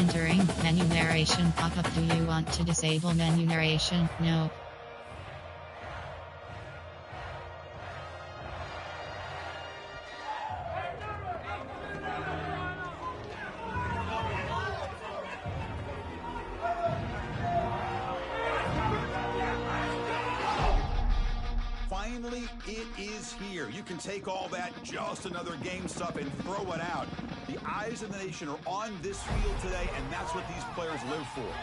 Entering menu narration pop-up. Do you want to disable menu narration? No. Finally, it is here. You can take all that just another game stuff and throw it out. The eyes of the nation are on this field today, and that's what these players live for.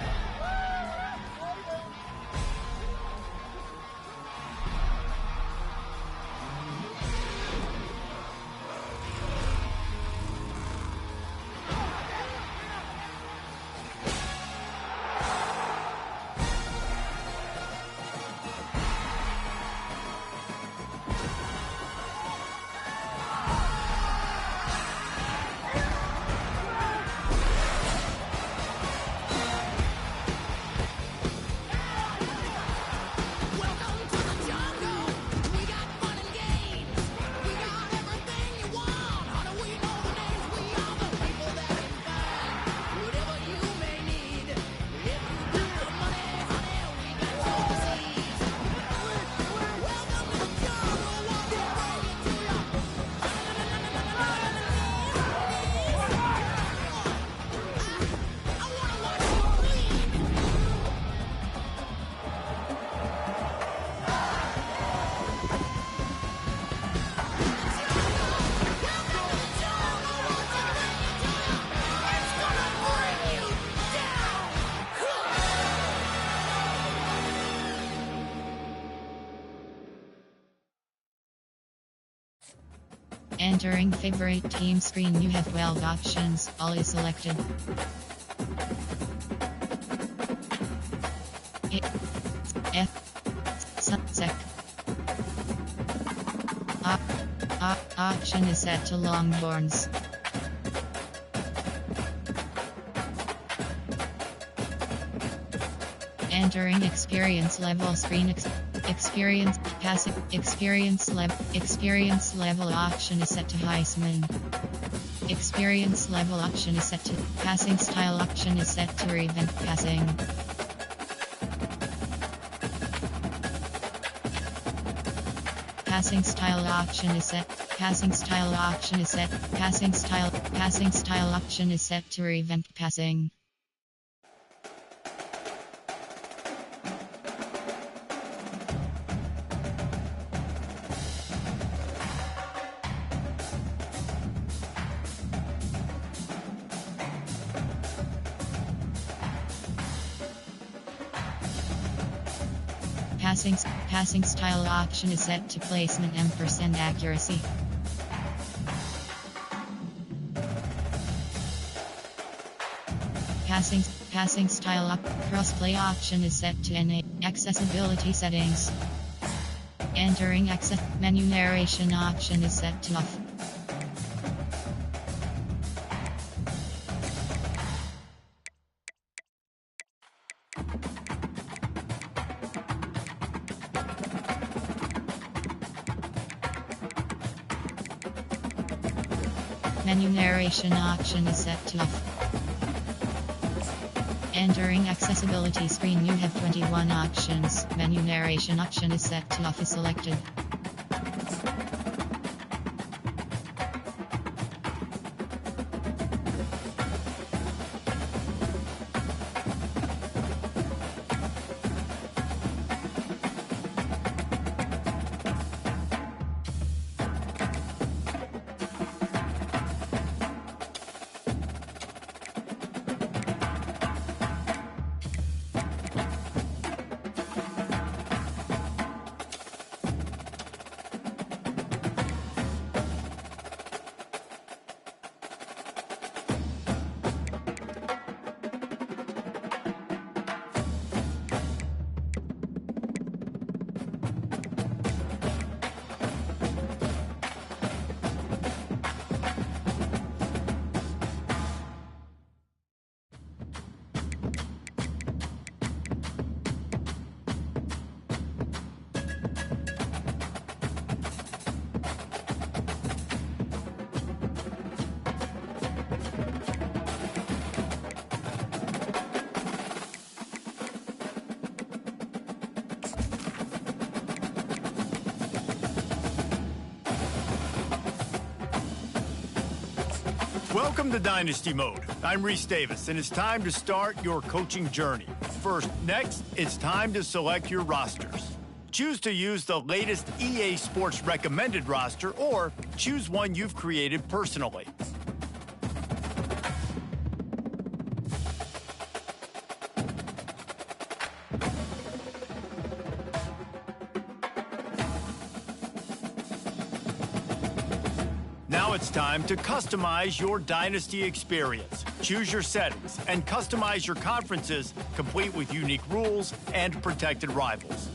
Entering favorite team screen. You have 12 options, all is selected. Option is set to Longhorns. Entering experience level screen. Experience level option is set to Heisman. Experience level option is set to passing style option is set to event passing. Passing style option is set. Passing style option is set. Passing style option is set to event passing. Passing style option is set to placement and % accuracy. Passing style crossplay option is set to NA. Accessibility settings. Entering access menu narration option is set to off. Menu narration option is set to off. Entering accessibility screen. You have 21 options. Menu narration option is set to off is selected. Welcome to Dynasty Mode. I'm Reese Davis, and it's time to start your coaching journey. Next, it's time to select your rosters. Choose to use the latest EA Sports recommended roster, or choose one you've created personally. Now it's time to customize your Dynasty experience. Choose your settings and customize your conferences, complete with unique rules and protected rivals.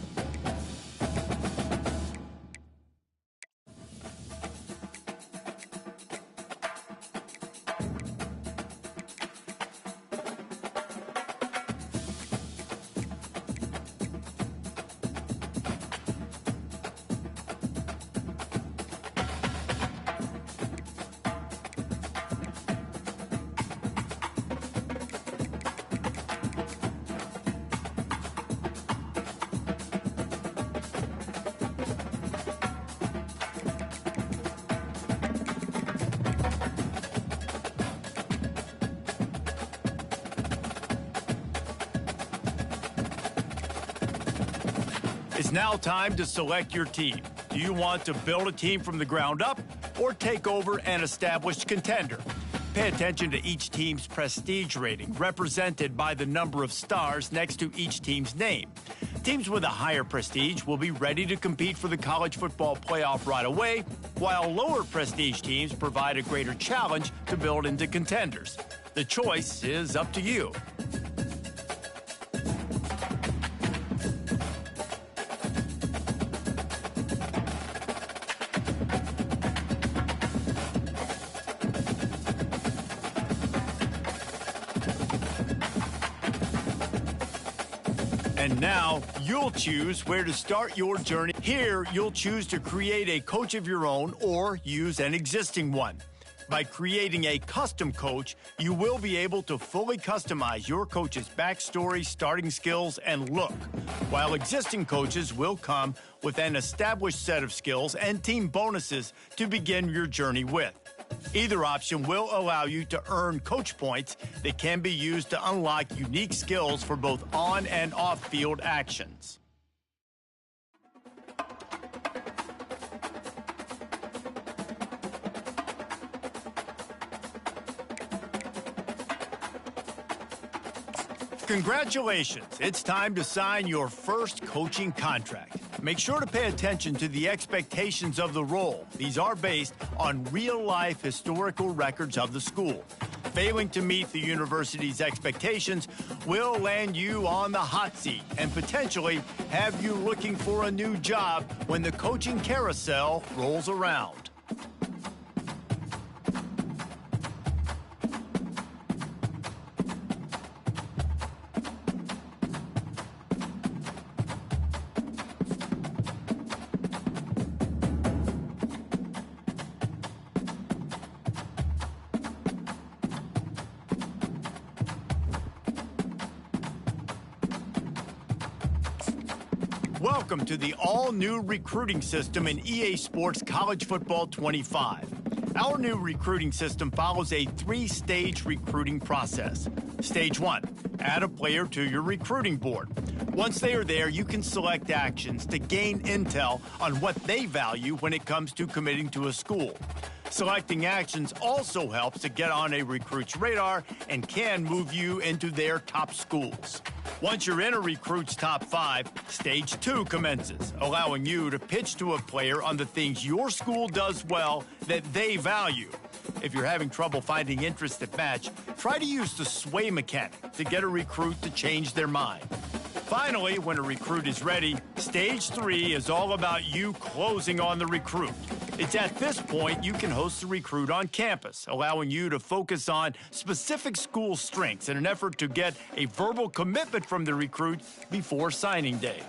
It's now time to select your team. Do you want to build a team from the ground up or take over an established contender? Pay attention to each team's prestige rating, represented by the number of stars next to each team's name. Teams with a higher prestige will be ready to compete for the college football playoff right away, while lower prestige teams provide a greater challenge to build into contenders. The choice is up to you. And now, you'll choose where to start your journey. Here, you'll choose to create a coach of your own or use an existing one. By creating a custom coach, you will be able to fully customize your coach's backstory, starting skills, and look, while existing coaches will come with an established set of skills and team bonuses to begin your journey with. Either option will allow you to earn coach points that can be used to unlock unique skills for both on and off-field actions. Congratulations! It's time to sign your first coaching contract. Make sure to pay attention to the expectations of the role. These are based on real-life historical records of the school. Failing to meet the university's expectations will land you on the hot seat and potentially have you looking for a new job when the coaching carousel rolls around. Welcome to the all-new recruiting system in EA Sports College Football 25. Our new recruiting system follows a three-stage recruiting process. Stage 1, add a player to your recruiting board. Once they are there, you can select actions to gain intel on what they value when it comes to committing to a school. Selecting actions also helps to get on a recruit's radar and can move you into their top schools. Once you're in a recruit's top 5, Stage 2 commences, allowing you to pitch to a player on the things your school does well that they value. If you're having trouble finding interests that match, try to use the sway mechanic to get a recruit to change their mind. Finally, when a recruit is ready, Stage 3 is all about you closing on the recruit. It's at this point you can host the recruit on campus, allowing you to focus on specific school strengths in an effort to get a verbal commitment from the recruit before signing day.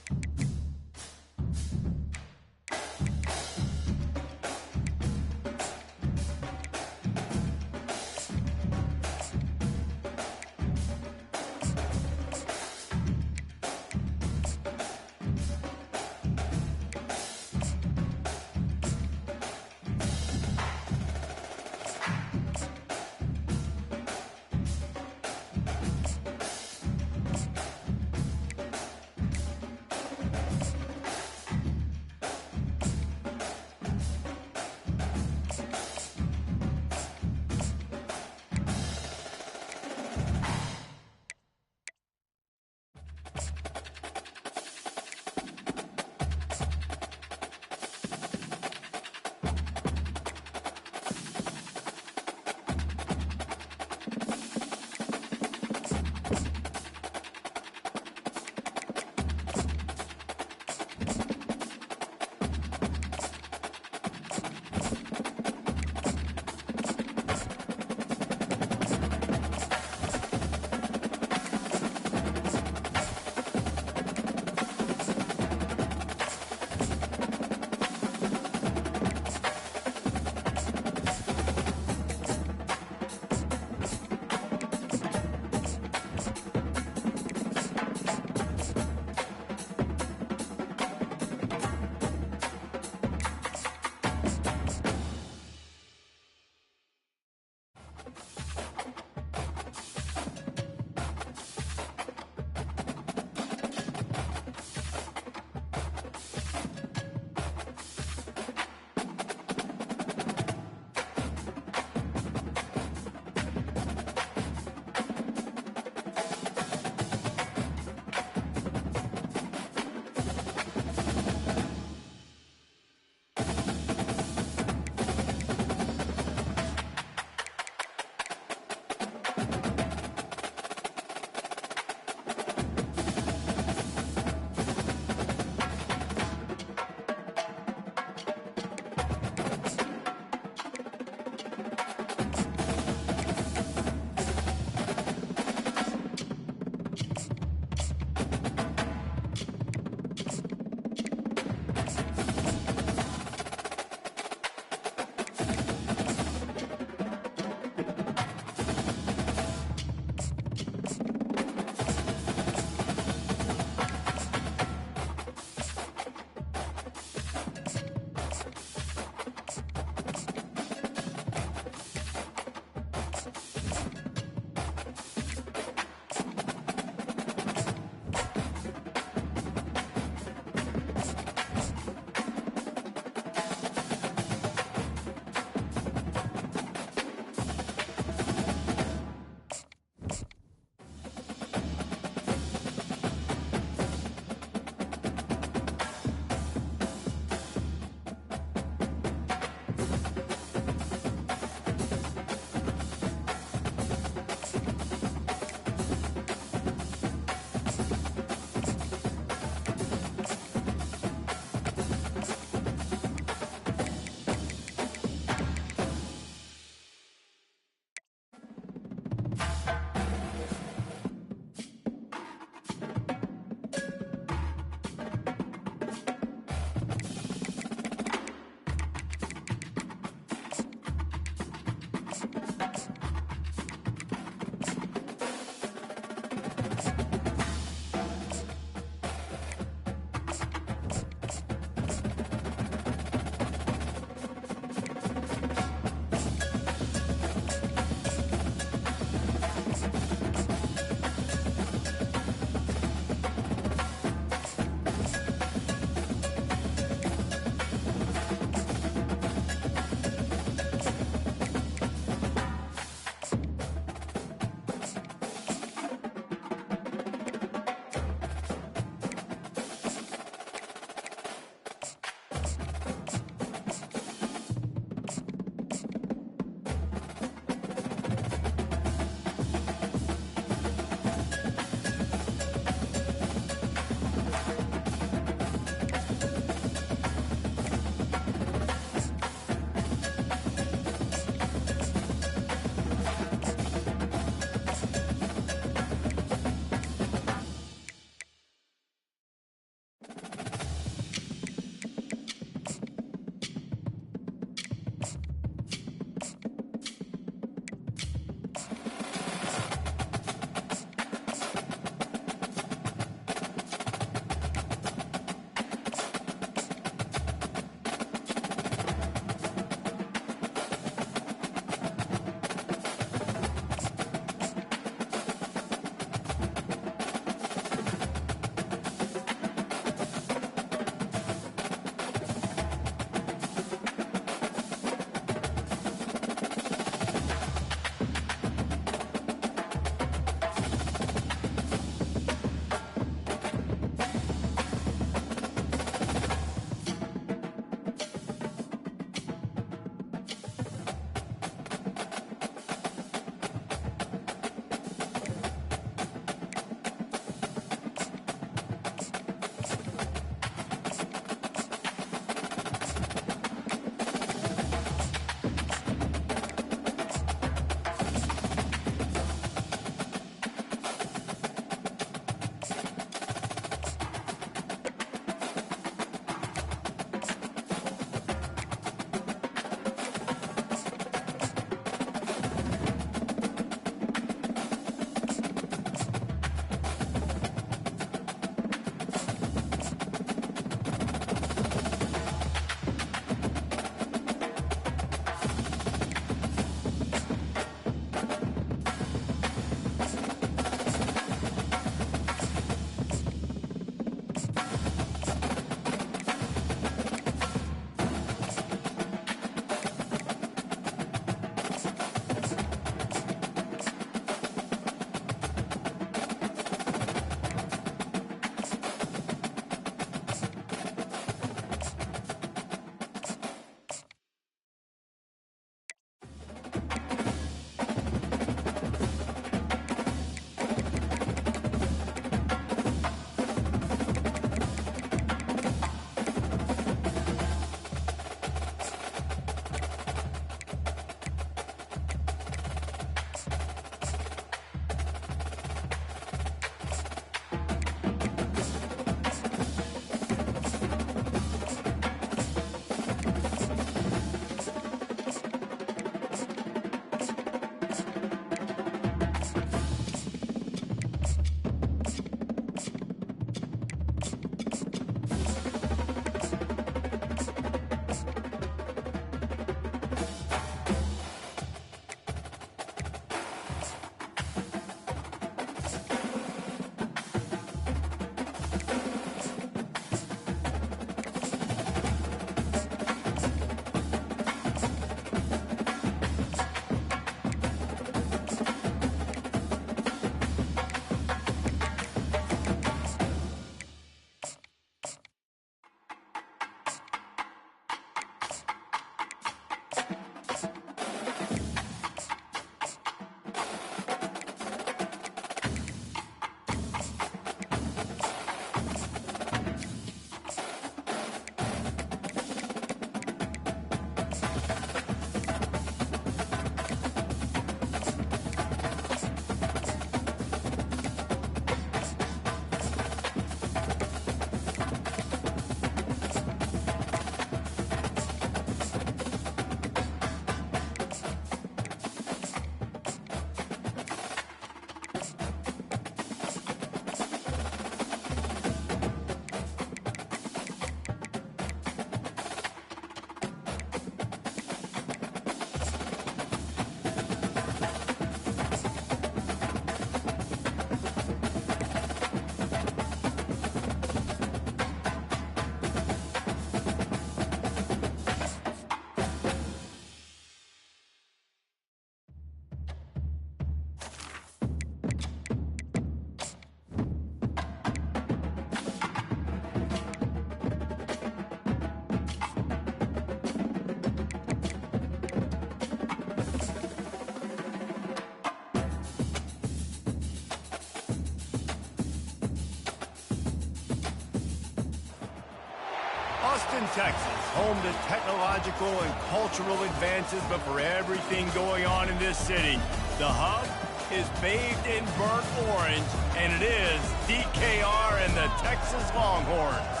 Austin, Texas, home to technological and cultural advances, but for everything going on in this city, the hub is bathed in burnt orange, and it is DKR and the Texas Longhorns.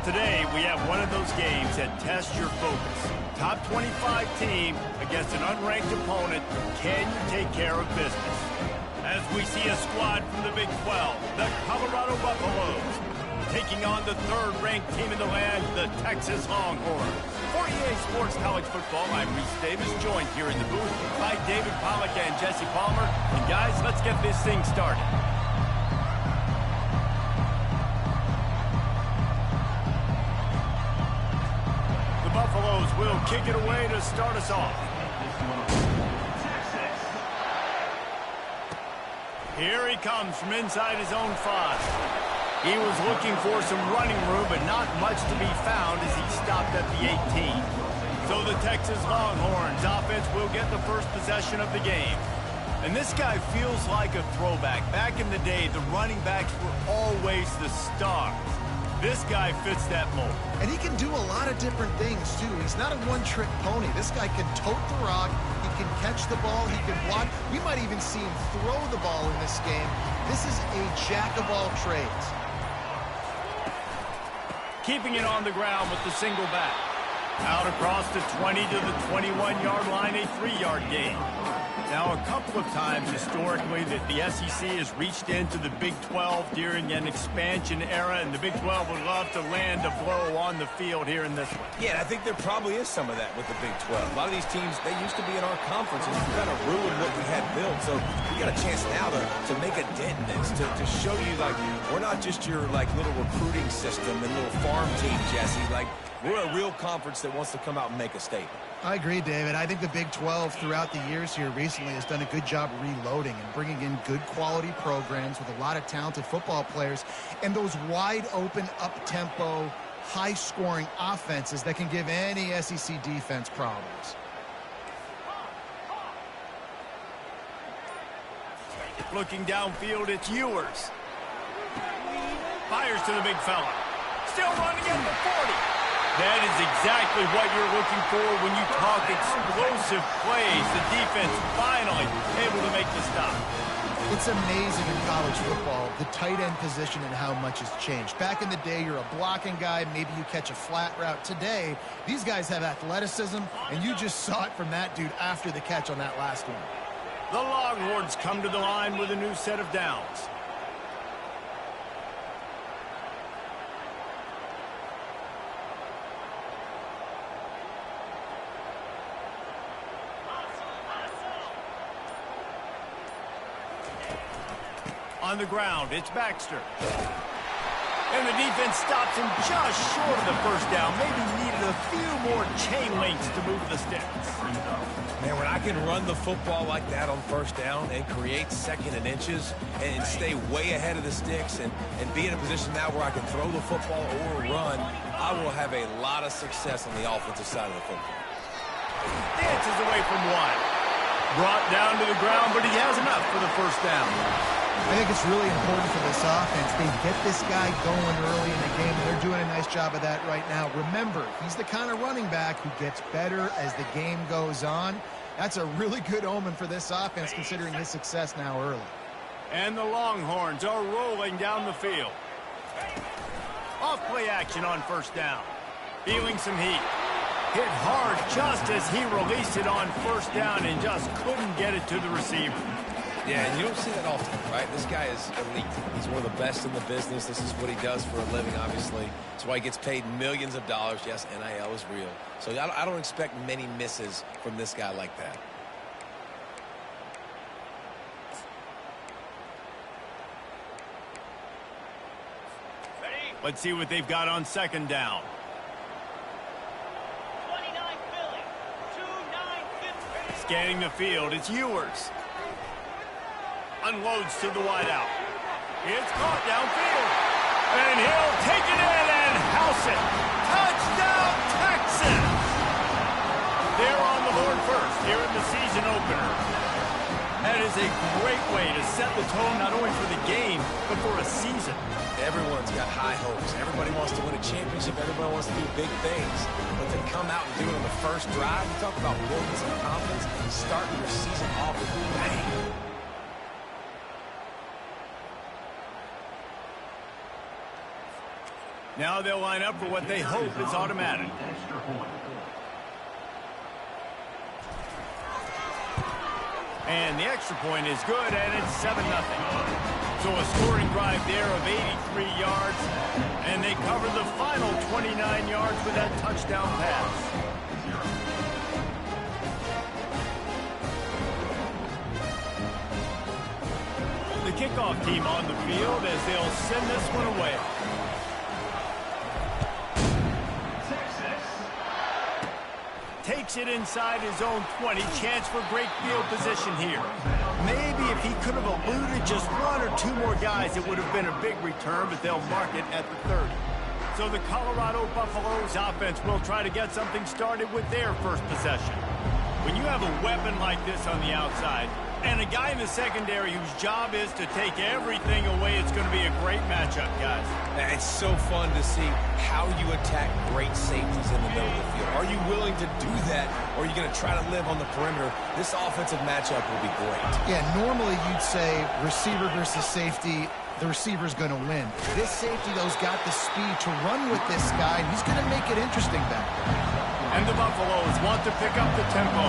Today, we have one of those games that tests your focus. Top 25 team against an unranked opponent. Can you take care of business? As we see a squad from the Big 12, the Colorado Buffaloes, taking on the third-ranked team in the land, the Texas Longhorns. For EA Sports College Football, I'm Reese Davis, joined here in the booth by David Pollack and Jesse Palmer. And guys, let's get this thing started. The Buffaloes will kick it away to start us off. Here he comes from inside his own 5. He was looking for some running room, but not much to be found as he stopped at the 18. So the Texas Longhorns offense will get the first possession of the game. And this guy feels like a throwback. Back in the day, the running backs were always the stars. This guy fits that mold. And he can do a lot of different things, too. He's not a one-trick pony. This guy can tote the rock. He can catch the ball. He can block. We might even see him throw the ball in this game. This is a jack of all trades. Keeping it on the ground with the single back. Out across the 20 to the 21-yard line, a 3-yard gain. Now, a couple of times historically that the SEC has reached into the Big 12 during an expansion era, and the Big 12 would love to land a blow on the field here in this one. Yeah, I think there probably is some of that with the Big 12. A lot of these teams, they used to be in our conference, and we kind of ruined what we had built. So we got a chance now to make a dent in this, to show you, like, we're not just your, like, little recruiting system and little farm team, Jesse. Like, we're a real conference that wants to come out and make a statement. I agree, David. I think the Big 12 throughout the years here recently has done a good job reloading and bringing in good quality programs with a lot of talented football players and those wide open, up-tempo, high-scoring offenses that can give any SEC defense problems. Looking downfield, it's Ewers. Fires to the big fella. Still running at the 40. That is exactly what you're looking for when you talk explosive plays. The defense finally able to make the stop. It's amazing in college football, the tight end position and how much has changed. Back in the day, you're a blocking guy. Maybe you catch a flat route. Today, these guys have athleticism, and you just saw it from that dude after the catch on that last one. The Longhorns come to the line with a new set of downs. On the ground, it's Baxter. And the defense stops him just short of the first down. Maybe needed a few more chain links to move the sticks. Man, when I can run the football like that on first down and create second and inches and stay way ahead of the sticks and be in a position now where I can throw the football or run, I will have a lot of success on the offensive side of the football. Dances away from one. Brought down to the ground, but he has enough for the first down. I think it's really important for this offense. They get this guy going early in the game, and they're doing a nice job of that right now. Remember, he's the kind of running back who gets better as the game goes on. That's a really good omen for this offense, considering his success now early. And the Longhorns are rolling down the field. Off play action on first down. Feeling some heat. Hit hard just as he released it on first down and just couldn't get it to the receiver. Yeah, and you don't see that often, right? This guy is elite. He's one of the best in the business. This is what he does for a living, obviously. That's why he gets paid millions of dollars. Yes, NIL is real. So I don't expect many misses from this guy like that. Let's see what they've got on second down. 29 Philly, 2-9-50. Scanning the field, it's Ewers. Unloads to the wideout. It's caught downfield. And he'll take it in and house it. Touchdown, Texas! They're on the board first here in the season opener. That is a great way to set the tone not only for the game, but for a season. Everyone's got high hopes. Everybody wants to win a championship. Everybody wants to do big things. But to come out and do it on the first drive, you talk about building some confidence, starting your season off with a bang. Now they'll line up for what they hope is automatic. And the extra point is good, and it's 7-0. So a scoring drive there of 83 yards, and they cover the final 29 yards with that touchdown pass. The kickoff team on the field as they'll send this one away. Takes it inside his own 20. Chance for great field position here. Maybe if he could have eluded just one or two more guys, it would have been a big return, but they'll mark it at the 30. So the Colorado Buffaloes offense will try to get something started with their first possession. When you have a weapon like this on the outside, and a guy in the secondary whose job is to take everything away, it's going to be a great matchup, guys. It's so fun to see how you attack great safeties in the middle of the field. Are you willing to do that, or are you going to try to live on the perimeter? This offensive matchup will be great. Yeah, normally you'd say receiver versus safety, the receiver's going to win. This safety, though, has got the speed to run with this guy, and he's going to make it interesting back there. And the Buffaloes want to pick up the tempo.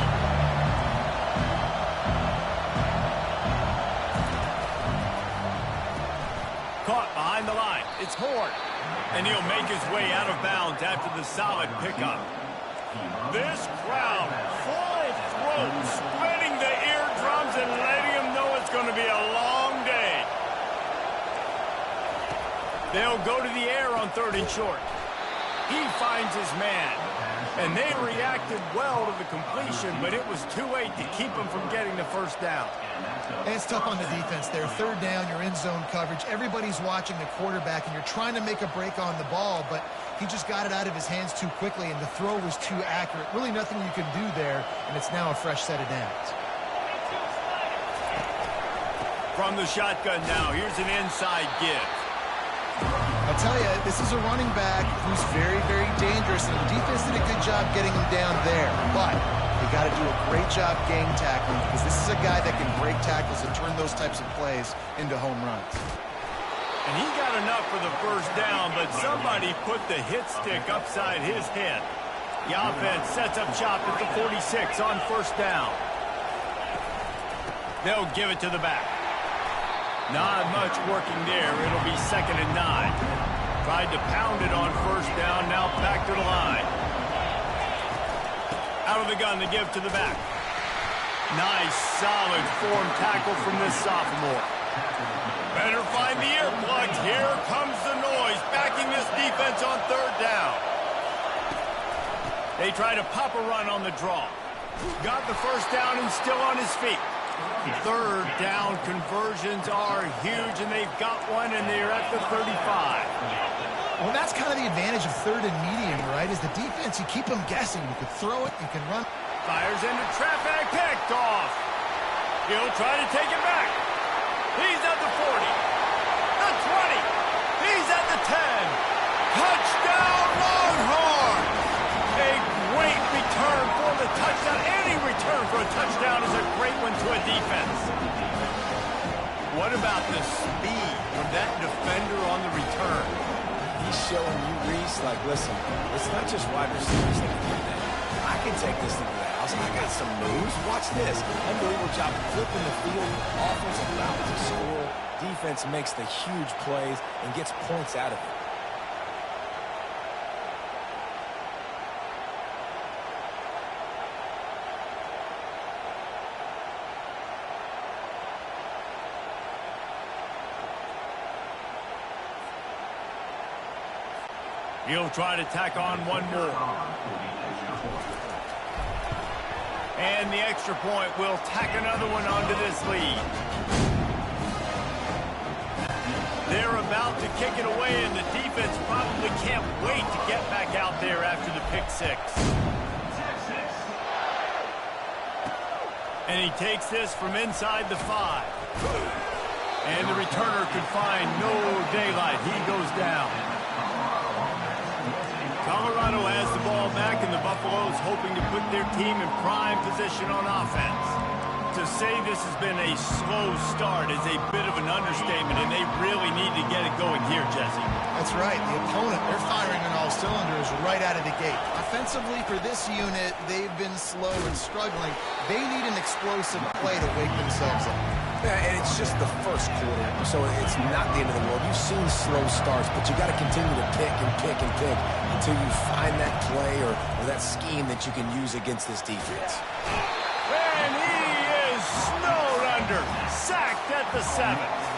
Caught behind the line. It's Horn. And he'll make his way out of bounds after the solid pickup. This crowd, full throat, spreading the eardrums and letting them know it's going to be a long day. They'll go to the air on 3rd and short. He finds his man. And they reacted well to the completion, but it was too late to keep him from getting the first down. And it's tough on the defense there. 3rd down, you're in zone coverage. Everybody's watching the quarterback, and you're trying to make a break on the ball, but he just got it out of his hands too quickly, and the throw was too accurate. Really nothing you can do there, and it's now a fresh set of downs. From the shotgun now, here's an inside give. I'll tell you, this is a running back who's very, very dangerous, and the defense did a good job getting him down there. But they got to do a great job game tackling, because this is a guy that can break tackles and turn those types of plays into home runs. And he got enough for the first down, but somebody put the hit stick upside his head. The offense sets up shop at the 46 on 1st down. They'll give it to the back. Not much working there. It'll be 2nd and 9. Tried to pound it on 1st down, now back to the line. Out of the gun to give to the back. Nice, solid form tackle from this sophomore. Better find the earplugs. Here comes the noise, backing this defense on 3rd down. They try to pop a run on the draw. Got the first down and still on his feet. 3rd down conversions are huge, and they've got one, and they're at the 35. Well, that's kind of the advantage of 3rd and medium, right? Is the defense, you keep them guessing. You can throw it, you can run. Fires into traffic, picked off. He'll try to take it back. He's at the 40, the 20. He's at the 10. Touchdown, Longhorn! A great return for the touchdown. Any return for a touchdown is a great one to a defense. What about the speed of that defender on the return? He's showing you, Reese, like, listen, it's not just wide receivers that can do that. I can take this thing to the house. I got some moves. Watch this. Unbelievable job flipping the field. Offense allowed to score. Defense makes the huge plays and gets points out of it. He'll try to tack on one more. And the extra point will tack another one onto this lead. They're about to kick it away, and the defense probably can't wait to get back out there after the pick 6. And he takes this from inside the 5. And the returner could find no daylight. He goes down. Colorado has the ball back, and the Buffaloes hoping to put their team in prime position on offense. To say this has been a slow start is a bit of an understatement, and they really need to get it going here, Jesse. That's right. The opponent, they're firing on all cylinders right out of the gate. Offensively, for this unit, they've been slow and struggling. They need an explosive play to wake themselves up. Yeah, and it's just the first quarter, so it's not the end of the world. You've seen slow starts, but you got to continue to pick and pick and pick until you find that play or that scheme that you can use against this defense. And he is snowed under, sacked at the 7th.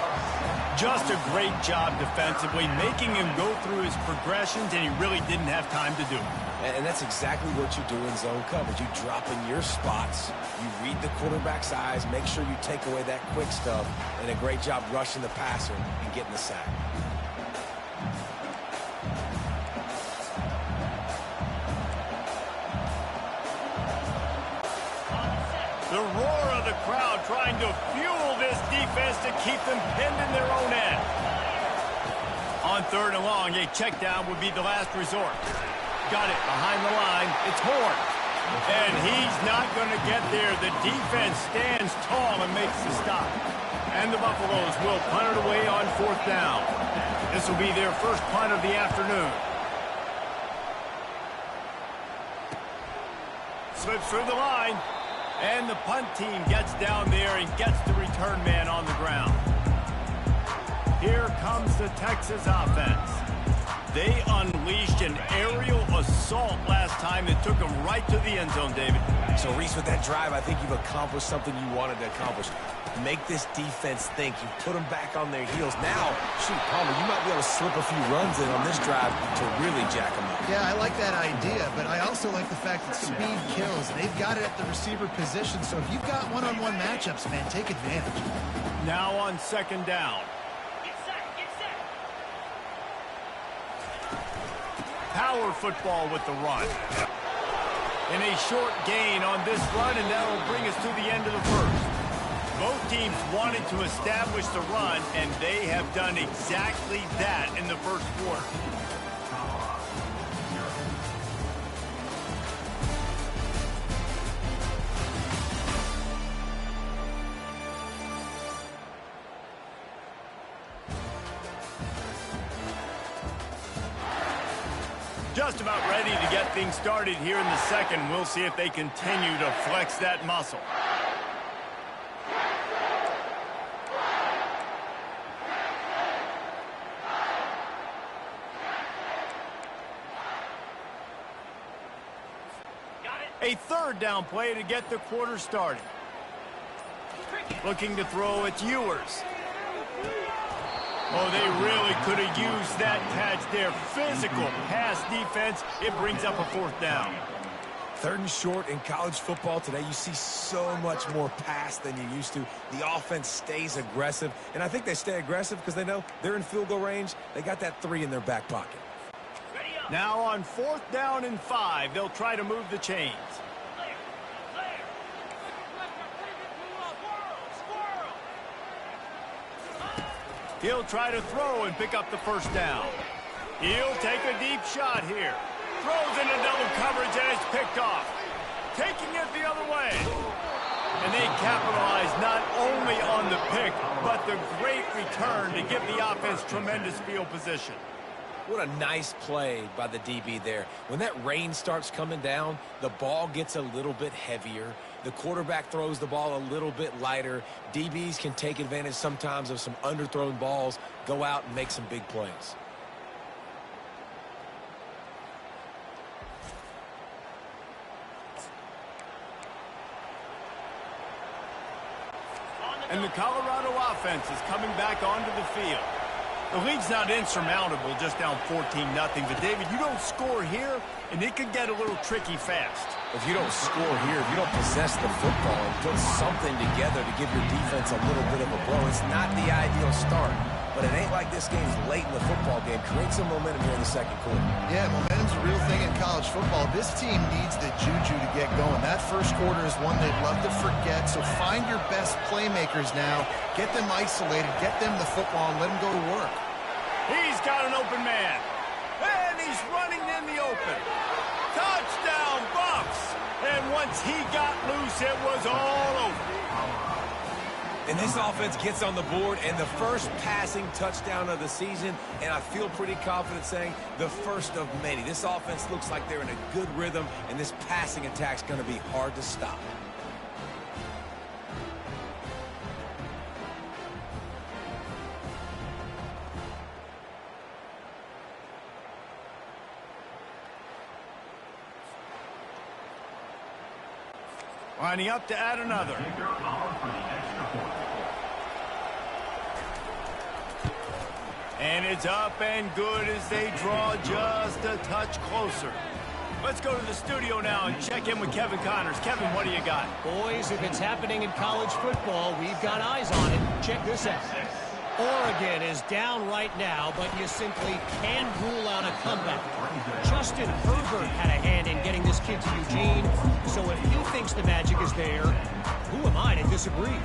Just a great job defensively, making him go through his progressions, and he really didn't have time to do it. And that's exactly what you do in zone coverage. You drop in your spots, you read the quarterback's eyes, make sure you take away that quick stuff, and a great job rushing the passer and getting the sack. The roar of the crowd trying to fuel this defense to keep them pinned in their own end. On 3rd and long, a check down would be the last resort. Got it behind the line. It's Horn. And he's not going to get there. The defense stands tall and makes the stop. And the Buffaloes will punt it away on 4th down. This will be their first punt of the afternoon. Slips through the line. And the punt team gets down there and gets the return man on the ground. Here comes the Texas offense. They unleashed an aerial assault last time that took them right to the end zone, David. So, Reese, with that drive, I think you've accomplished something you wanted to accomplish. Make this defense think. You put them back on their heels. Now, shoot, Palmer, you might be able to slip a few runs in on this drive to really jack them up. Yeah, I like that idea, but I also like the fact that speed kills. They've got it at the receiver position, so if you've got one-on-one matchups, man, take advantage. Now on 2nd down. Power football with the run. And a short gain on this run, and that will bring us to the end of the first. Both teams wanted to establish the run, and they have done exactly that in the first quarter. Just about ready to get things started here in the second. We'll see if they continue to flex that muscle. A 3rd down play to get the quarter started. Looking to throw, it's Ewers. Oh, they really could have used that catch there. Physical pass defense. It brings up a 4th down. 3rd and short in college football today. You see so much more pass than you used to. The offense stays aggressive, and I think they stay aggressive because they know they're in field goal range. They got that 3 in their back pocket. Now on 4th down and 5, they'll try to move the chains. He'll try to throw and pick up the 1st down. He'll take a deep shot here. Throws into double coverage, and it's picked off. Taking it the other way. And they capitalize not only on the pick, but the great return to give the offense tremendous field position. What a nice play by the DB there. When that rain starts coming down, the ball gets a little bit heavier. The quarterback throws the ball a little bit lighter. DBs can take advantage sometimes of some underthrown balls, go out and make some big plays. And the Colorado offense is coming back onto the field. The lead's not insurmountable, just down 14-0. But, David, you don't score here, and it could get a little tricky fast. If you don't score here, if you don't possess the football and put something together to give your defense a little bit of a blow, it's not the ideal start. but it ain't like this game's late in the football game. Create some momentum here in the second quarter. Yeah, momentum's a real thing in college football. This team needs the juju to get going. That first quarter is one they'd love to forget, so find your best playmakers now. Get them isolated, get them the football, and let them go to work. He's got an open man. And he's running in the open. Touchdown, Buffs! And once he got loose, it was all over. And this offense gets on the board, and the first passing touchdown of the season, and I feel pretty confident saying the first of many. This offense looks like they're in a good rhythm, and this passing attack's going to be hard to stop. Lining up to add another. And it's up and good as they draw just a touch closer. Let's go to the studio now and check in with Kevin Connors. Kevin, what do you got? Boys, if it's happening in college football, we've got eyes on it. Check this out. Oregon is down right now, but you simply can't rule out a comeback. Justin Herbert had a hand in getting this kid to Eugene, so if he thinks the magic is there, who am I to disagree?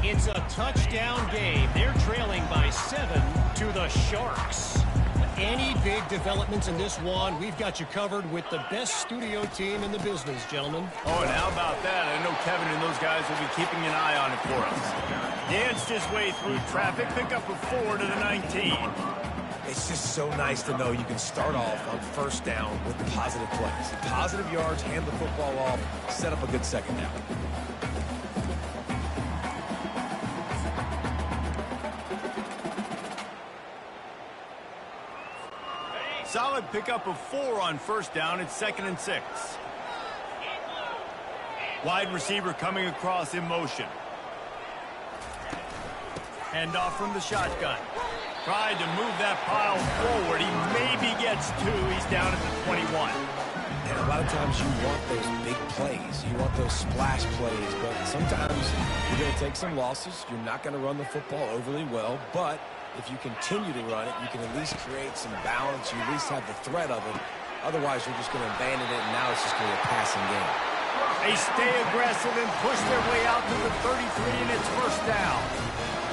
It's a touchdown game. They're trailing by 7 to the Sharks. Any big developments in this one, we've got you covered with the best studio team in the business, gentlemen. Oh, and how about that? I know Kevin and those guys will be keeping an eye on it for us. Danced his way through traffic, pick up a 4 to the 19. It's just so nice to know you can start off on first down with positive plays. Positive yards, hand the football off, set up a good second down. Solid pickup of 4 on first down. It's 2nd and 6. Wide receiver coming across in motion. Hand off from the shotgun. Tried to move that pile forward. He maybe gets 2. He's down at the 21. And a lot of times you want those big plays. You want those splash plays. But sometimes you're going to take some losses. You're not going to run the football overly well. But if you continue to run it, you can at least create some balance. You at least have the threat of it. Otherwise, you're just going to abandon it, and now it's just going to be a passing game. They stay aggressive and push their way out to the 33, and it's first down.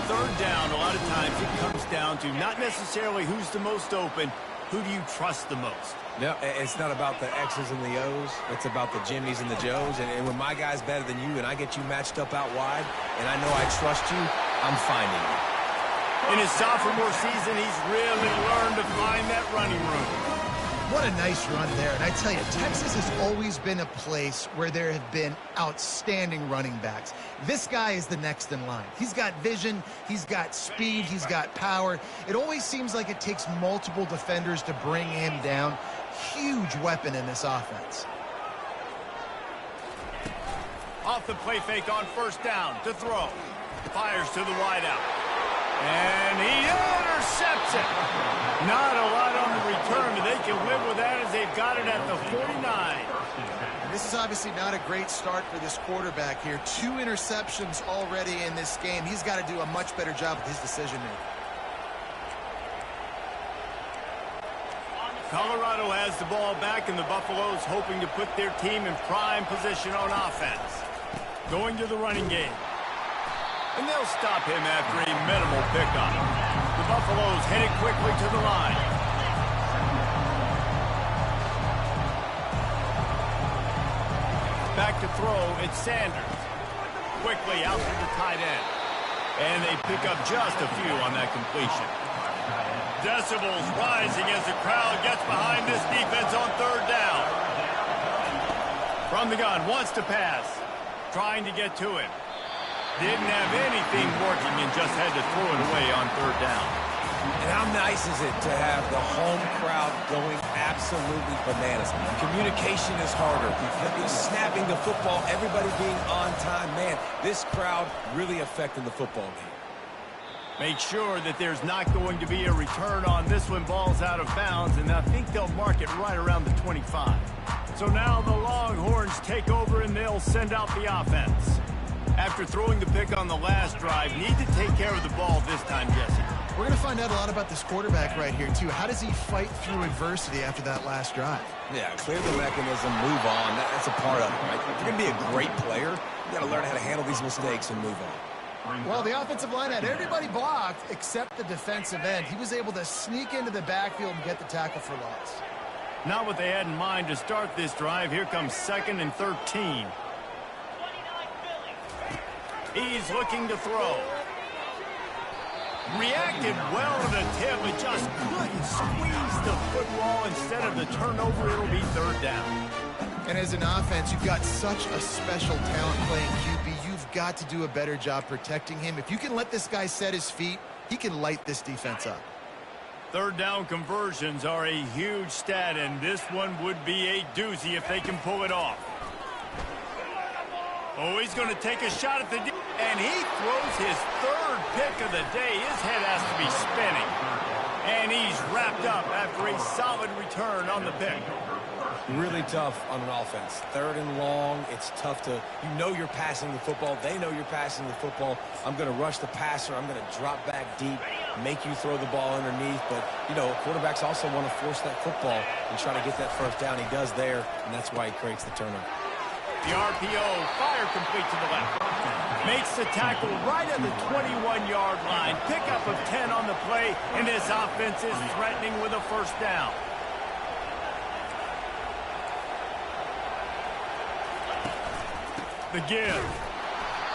Third down, a lot of times it comes down to not necessarily who's the most open, who do you trust the most? No, it's not about the X's and the O's. It's about the Jimmies and the Joes. And when my guy's better than you and I get you matched up out wide, and I know I trust you, I'm finding you. In his sophomore season, he's really learned to find that running room. What a nice run there. And I tell you, Texas has always been a place where there have been outstanding running backs. This guy is the next in line. He's got vision, he's got speed, he's got power. It always seems like it takes multiple defenders to bring him down. Huge weapon in this offense. Off the play fake on first down to throw. Fires to the wideout. And he intercepts it. Not a lot on the return, but they can live with that as they've got it at the 49. This is obviously not a great start for this quarterback here. 2 interceptions already in this game. He's got to do a much better job with his decision-making. Colorado has the ball back, and the Buffaloes hoping to put their team in prime position on offense. Going to the running game. And they'll stop him after a minimal pickup. The Buffaloes headed quickly to the line. Back to throw, it's Sanders. Quickly out to the tight end. And they pick up just a few on that completion. Decibels rising as the crowd gets behind this defense on third down. From the gun, wants to pass. Trying to get to him. Didn't have anything working and just had to throw it away on third down. And how nice is it to have the home crowd going absolutely bananas? Communication is harder. Snapping the football, everybody being on time. Man, this crowd really affecting the football game. Make sure that there's not going to be a return on this one. Ball's out of bounds, and I think they'll mark it right around the 25. So now the Longhorns take over, and they'll send out the offense. After throwing the pick on the last drive, need to take care of the ball this time, Jesse. We're going to find out a lot about this quarterback right here, too. How does he fight through adversity after that last drive? Yeah, clear the mechanism, move on. That's a part of it, right? If you're going to be a great player, you got to learn how to handle these mistakes and move on. Well, the offensive line had everybody blocked except the defensive end. He was able to sneak into the backfield and get the tackle for loss. Not what they had in mind to start this drive. Here comes 2nd and 13. He's looking to throw. Reacted well to the tip, but just couldn't squeeze the football. Instead of the turnover, it'll be 3rd down. And as an offense, you've got such a special talent playing QB. You've got to do a better job protecting him. If you can let this guy set his feet, he can light this defense up. 3rd down conversions are a huge stat, and this one would be a doozy if they can pull it off. Oh, he's going to take a shot at the and he throws his 3rd pick of the day. His head has to be spinning. And he's wrapped up after a solid return on the pick. Really tough on an offense. 3rd and long. It's tough to, you're passing the football. They know you're passing the football. I'm going to rush the passer. I'm going to drop back deep, make you throw the ball underneath. But, quarterbacks also want to force that football and try to get that 1st down. He does there, and that's why he creates the turnover. The RPO, fire complete to the left. Makes the tackle right at the 21-yard line. Pickup of 10 on the play, and this offense is threatening with a 1st down. The give.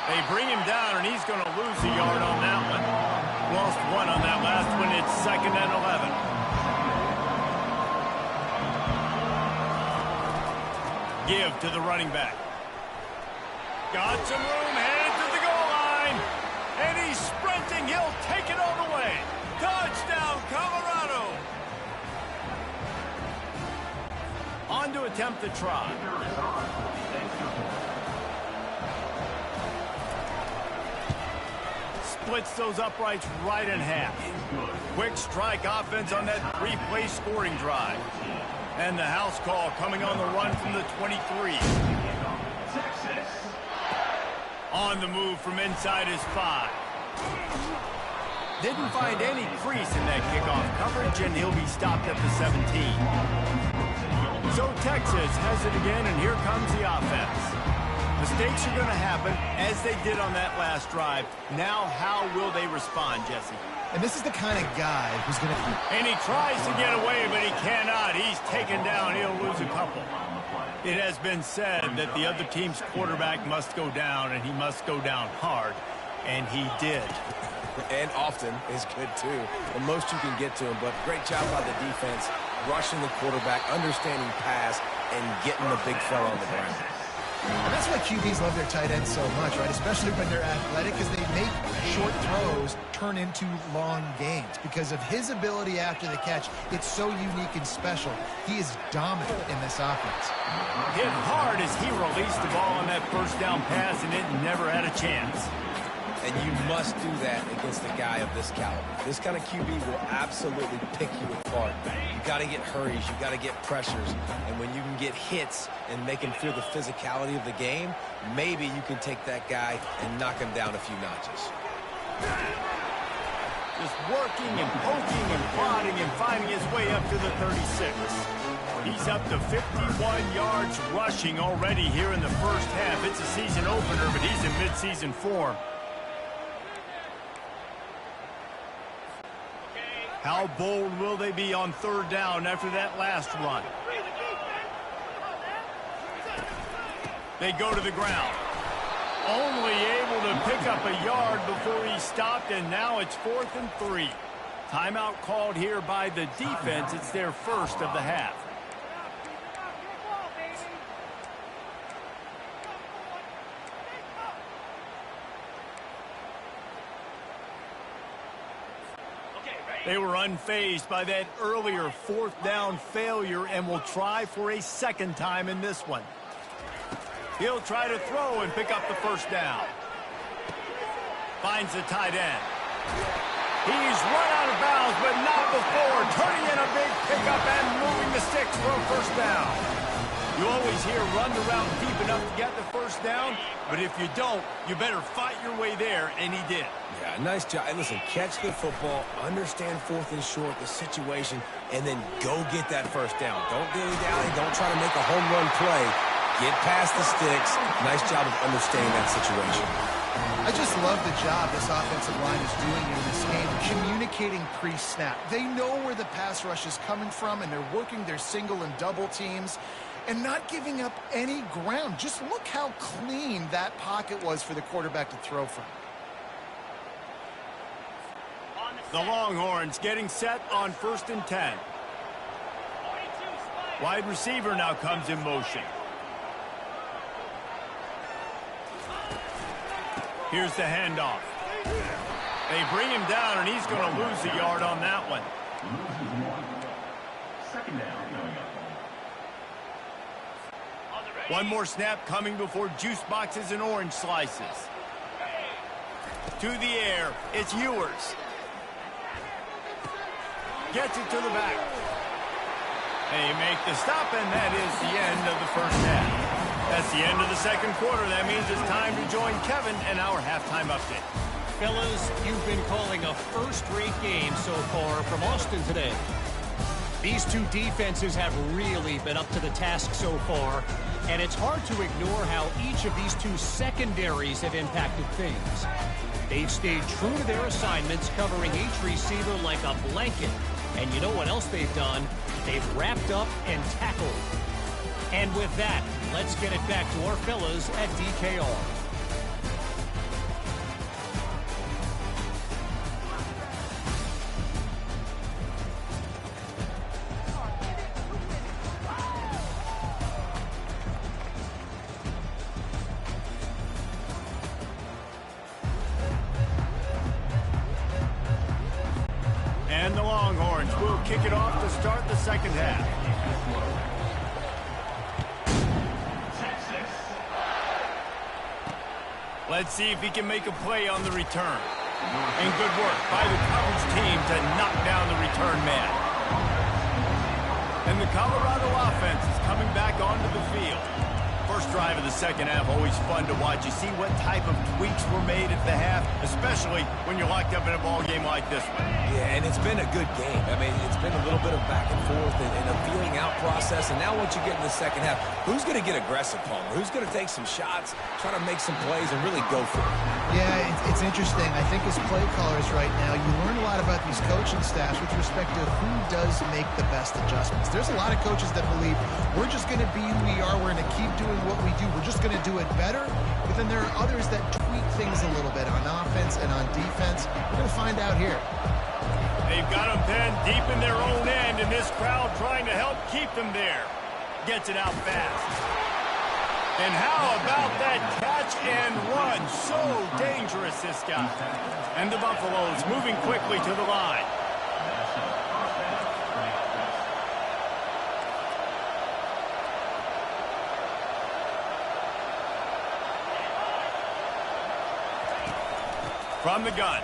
They bring him down, and he's going to lose a yard on that one. Lost 1 on that last one. It's 2nd and 11. Give to the running back. Got some room, headed to the goal line. And he's sprinting. He'll take it all the way. Touchdown, Colorado. On to attempt the try. Splits those uprights right in half. Quick strike offense on that 3-play scoring drive. And the house call coming on the run from the 23. On the move from inside his 5. Didn't find any crease in that kickoff coverage, and he'll be stopped at the 17. So Texas has it again, and here comes the offense. Mistakes are going to happen, as they did on that last drive. Now, how will they respond, Jesse? And this is the kind of guy who's going to... And he tries to get away, but he cannot. He's taken down. He'll lose a couple. It has been said that the other team's quarterback must go down, and he must go down hard. And he did. And often is good, too. The most you can get to him, but great job by the defense, rushing the quarterback, understanding pass, and getting the big fella on the ground. And that's why QBs love their tight ends so much, right? Especially when they're athletic, because they make short throws turn into long gains. Because of his ability after the catch, it's so unique and special. He is dominant in this offense. Hit hard as he released the ball on that 1st down pass, and it never had a chance. And you must do that against a guy of this caliber. This kind of QB will absolutely pick you apart. You got to get hurries. You got to get pressures. And when you can get hits and make him feel the physicality of the game, maybe you can take that guy and knock him down a few notches. Just working and poking and prodding and finding his way up to the 36. He's up to 51 yards rushing already here in the 1st half. It's a season opener, but he's in midseason form. How bold will they be on 3rd down after that last run? They go to the ground. Only able to pick up a yard before he stopped, and now it's 4th and 3. Timeout called here by the defense. It's their 1st of the half. They were unfazed by that earlier 4th down failure and will try for a 2nd time in this one. He'll try to throw and pick up the 1st down. Finds the tight end. He's run out of bounds, but not before. Turning in a big pickup and moving the sticks for a 1st down. You always hear run the route deep enough to get the 1st down, but if you don't, you better fight your way there, and he did. Yeah, nice job. And listen, catch the football, understand 4th and short, the situation, and then go get that first down. Don't dilly-dally. Don't try to make a home run play. Get past the sticks. Nice job of understanding that situation. I just love the job this offensive line is doing in this game, communicating pre-snap. They know where the pass rush is coming from, and they're working their single and double teams and not giving up any ground. Just look how clean that pocket was for the quarterback to throw from. The Longhorns getting set on 1st and 10. Wide receiver now comes in motion. Here's the handoff. They bring him down, and he's going to lose a yard on that one. One more snap coming before juice boxes and orange slices. To the air, it's Ewers. Gets it to the back. They make the stop, and that is the end of the first half. That's the end of the second quarter. That means it's time to join Kevin and our halftime update. Fellas, you've been calling a first-rate game so far from Austin today. These two defenses have really been up to the task so far, and it's hard to ignore how each of these two secondaries have impacted things. They've stayed true to their assignments, covering each receiver like a blanket. And you know what else they've done? They've wrapped up and tackled. And with that, let's get it back to our fellas at DKR. And the Longhorns will kick it off to start the second half. Let's see if he can make a play on the return. And good work by the College team to knock down the return man. And the Colorado offense is coming back onto the field. First drive of the second half, always fun to watch. You see what type of tweaks were made at the half, especially when you're locked up in a ball game like this one. Yeah, and it's been a good game. I mean, it's been a little bit of back and forth and a feeling out process. And now once you get in the second half, who's going to get aggressive, Palmer? Who's going to take some shots, try to make some plays, and really go for it? Yeah, it's interesting. I think as play callers right now, you learn a lot about these coaching staffs with respect to who does make the best adjustments. There's a lot of coaches that believe we're just going to be who we are. We're going to keep doing what we do. We're just going to do it better. But then there are others that tweak things a little bit on offense and on defense. We're going to find out here. They've got them pinned deep in their own end, and this crowd trying to help keep them there. Gets it out fast. And how about that catch and run? So dangerous, this guy. And the Buffaloes moving quickly to the line. From the gun,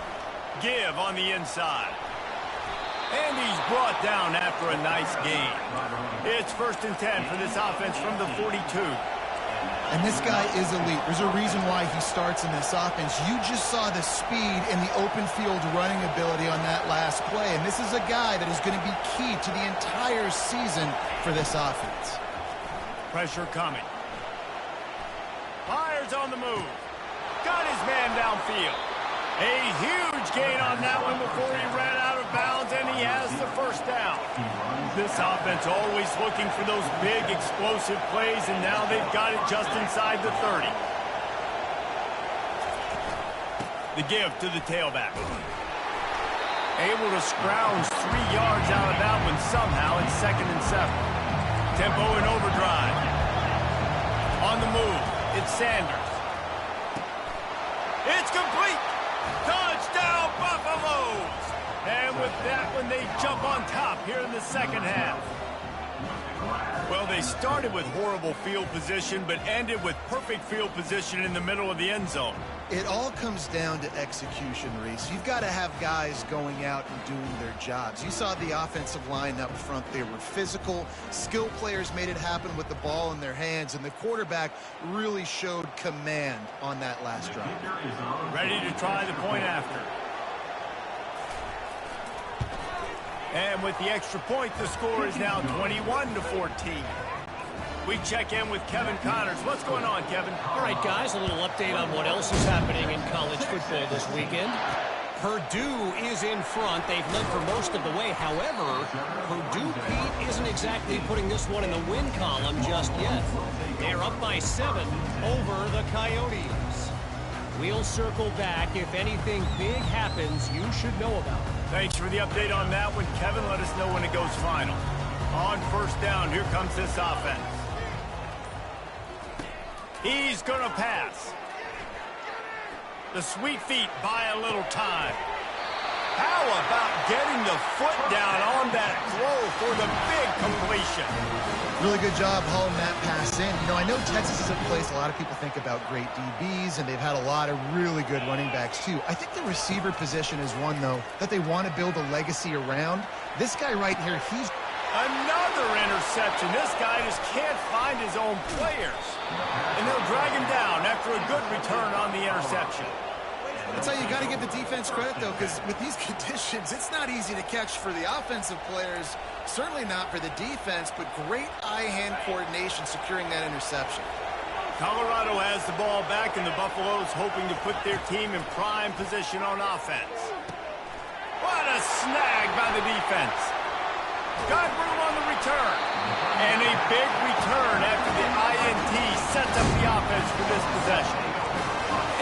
give on the inside. And he's brought down after a nice gain. It's 1st and 10 for this offense from the 42. And this guy is elite. There's a reason why he starts in this offense. You just saw the speed and the open field running ability on that last play. And this is a guy that is going to be key to the entire season for this offense. Pressure coming. Fires on the move. Got his man downfield. A huge gain on that one before he ran out of bounds, and he has the first down. This offense always looking for those big, explosive plays, and now they've got it just inside the 30. The give to the tailback. Able to scrounge 3 yards out of that one somehow in 2nd and 7. Tempo in overdrive. On the move, it's Sanders. It's complete. Touchdown, Buffaloes! And with that one, they jump on top here in the second half. Well, they started with horrible field position, but ended with perfect field position in the middle of the end zone. It all comes down to execution, Reese. You've got to have guys going out and doing their jobs. You saw the offensive line up front. They were physical. Skill players made it happen with the ball in their hands, and the quarterback really showed command on that last drive. Ready to try the point after. And with the extra point, the score is now 21-14. We check in with Kevin Connors. What's going on, Kevin? All right, guys, a little update on what else is happening in college football this weekend. Purdue is in front. They've led for most of the way. However, Purdue, Pete, isn't exactly putting this one in the win column just yet. They're up by 7 over the Coyotes. We'll circle back. If anything big happens, you should know about it. Thanks for the update on that one, Kevin. Let us know when it goes final. On first down, here comes this offense. He's going to pass. The sweet feet buy a little time. How about getting the foot down on that throw for the big completion? Really good job hauling that pass in. You know, I know Texas is a place a lot of people think about great DBs, and they've had a lot of really good running backs, too. I think the receiver position is one, though, that they want to build a legacy around. This guy right here, he's... Another interception. This guy just can't find his own players. And they'll drag him down after a good return on the interception. That's how you got to give the defense credit, though, because with these conditions, it's not easy to catch for the offensive players, certainly not for the defense, but great eye-hand coordination securing that interception. Colorado has the ball back, and the Buffaloes hoping to put their team in prime position on offense. What a snag by the defense. Got room on the return. And a big return after the INT sets up the offense for this possession.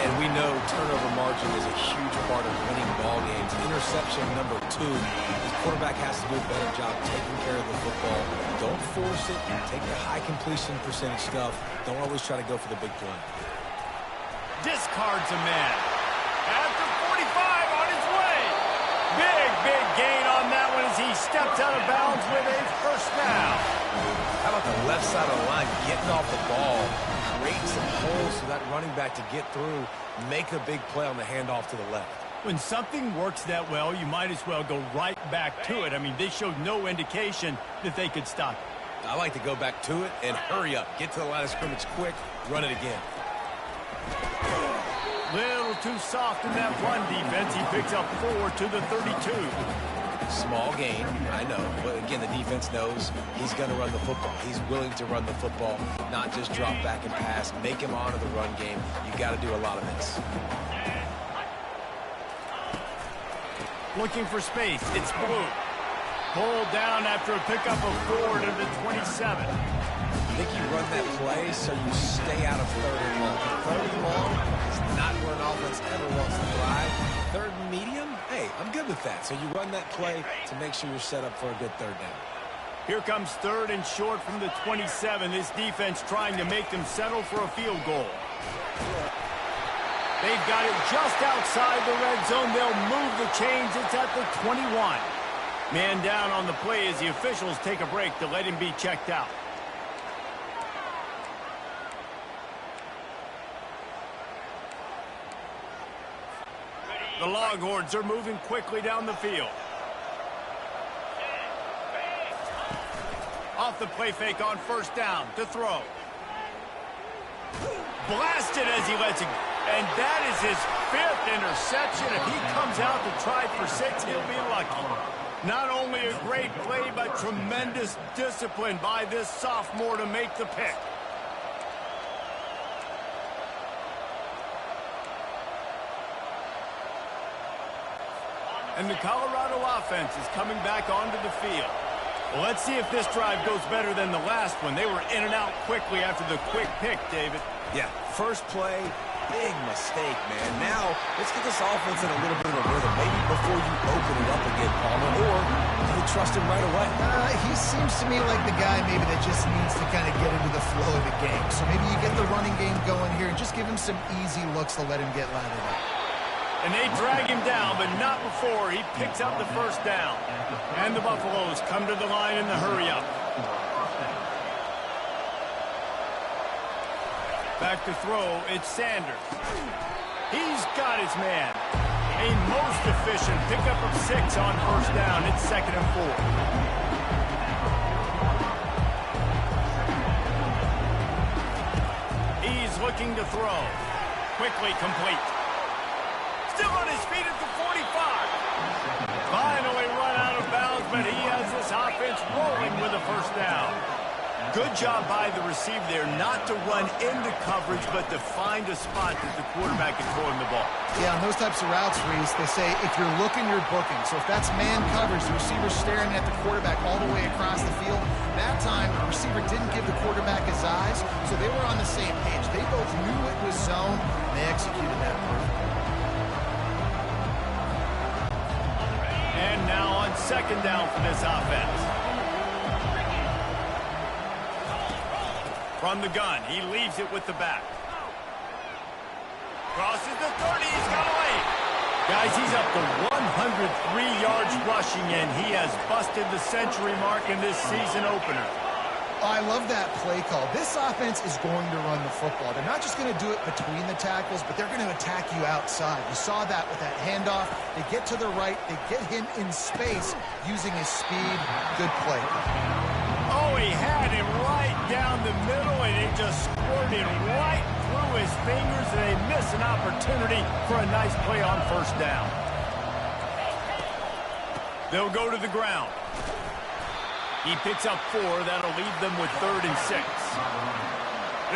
And we know turnover margin is a huge part of winning ball games. Interception number 2. This quarterback has to do a better job taking care of the football. Don't force it. Take the high completion percentage stuff. Don't always try to go for the big play. Discards a man. After 45 on his way. Big gain on that one as he steps out of bounds with a first down. How about the left side of the line getting off the ball? Create some holes for that running back to get through, make a big play on the handoff to the left. When something works that well, you might as well go right back to it. I mean, they showed no indication that they could stop it. I like to go back to it and hurry up. Get to the line of scrimmage quick, run it again. Little too soft in that run defense. He picks up 4 to the 32. Small gain, I know. But again, the defense knows he's going to run the football. He's willing to run the football, not just drop back and pass. Make him honor the run game. You got to do a lot of this. Looking for space. It's Blue. Pulled down after a pickup of 4 to the 27. I think you run that play so you stay out of 3rd and long. 3rd and long is not where an offense ever wants to thrive. 3rd and medium, hey, I'm good with that. So you run that play to make sure you're set up for a good 3rd down. Here comes 3rd and short from the 27. This defense trying to make them settle for a field goal. They've got it just outside the red zone. They'll move the chains. It's at the 21. Man down on the play as the officials take a break to let him be checked out. The Longhorns are moving quickly down the field. Off the play fake on first down to throw. Blasted as he lets it. And that is his 5th interception. If he comes out to try for 6, he'll be lucky. Not only a great play, but tremendous discipline by this sophomore to make the pick. And the Colorado offense is coming back onto the field. Well, let's see if this drive goes better than the last one. They were in and out quickly after the quick pick, David. Yeah, first play, big mistake, man. Now, let's get this offense in a little bit of a rhythm. Maybe before you open it up again, Palmer, or do you trust him right away? He seems to me like the guy maybe that just needs to kind of get into the flow of the game. So maybe you get the running game going here and just give him some easy looks to let him get lathered up. And they drag him down, but not before he picks up the first down. And the Buffaloes come to the line in the hurry-up. Back to throw, it's Sanders. He's got his man. A most efficient pickup of 6 on first down. It's 2nd and 4. He's looking to throw. Quickly complete. Still on his feet at the 45. Finally run out of bounds, but he has this offense rolling with a first down. Good job by the receiver there not to run into coverage, but to find a spot that the quarterback can throw him the ball. Yeah, on those types of routes, Reese, they say if you're looking, you're booking. So if that's man coverage, the receiver's staring at the quarterback all the way across the field. That time, the receiver didn't give the quarterback his eyes, so they were on the same page. They both knew it was zone, and they executed that perfectly. And now on 2nd down for this offense. From the gun, he leaves it with the back. Crosses the 30, he's got away. Guys, he's up to 103 yards rushing, and he has busted the century mark in this season opener. Oh, I love that play call. This offense is going to run the football. They're not just going to do it between the tackles, but they're going to attack you outside. You saw that with that handoff. They get to the right. They get him in space using his speed. Good play. Oh, he had him right down the middle, and it just squirted right through his fingers, and they miss an opportunity for a nice play on first down. They'll go to the ground. He picks up 4. That'll leave them with 3rd and 6.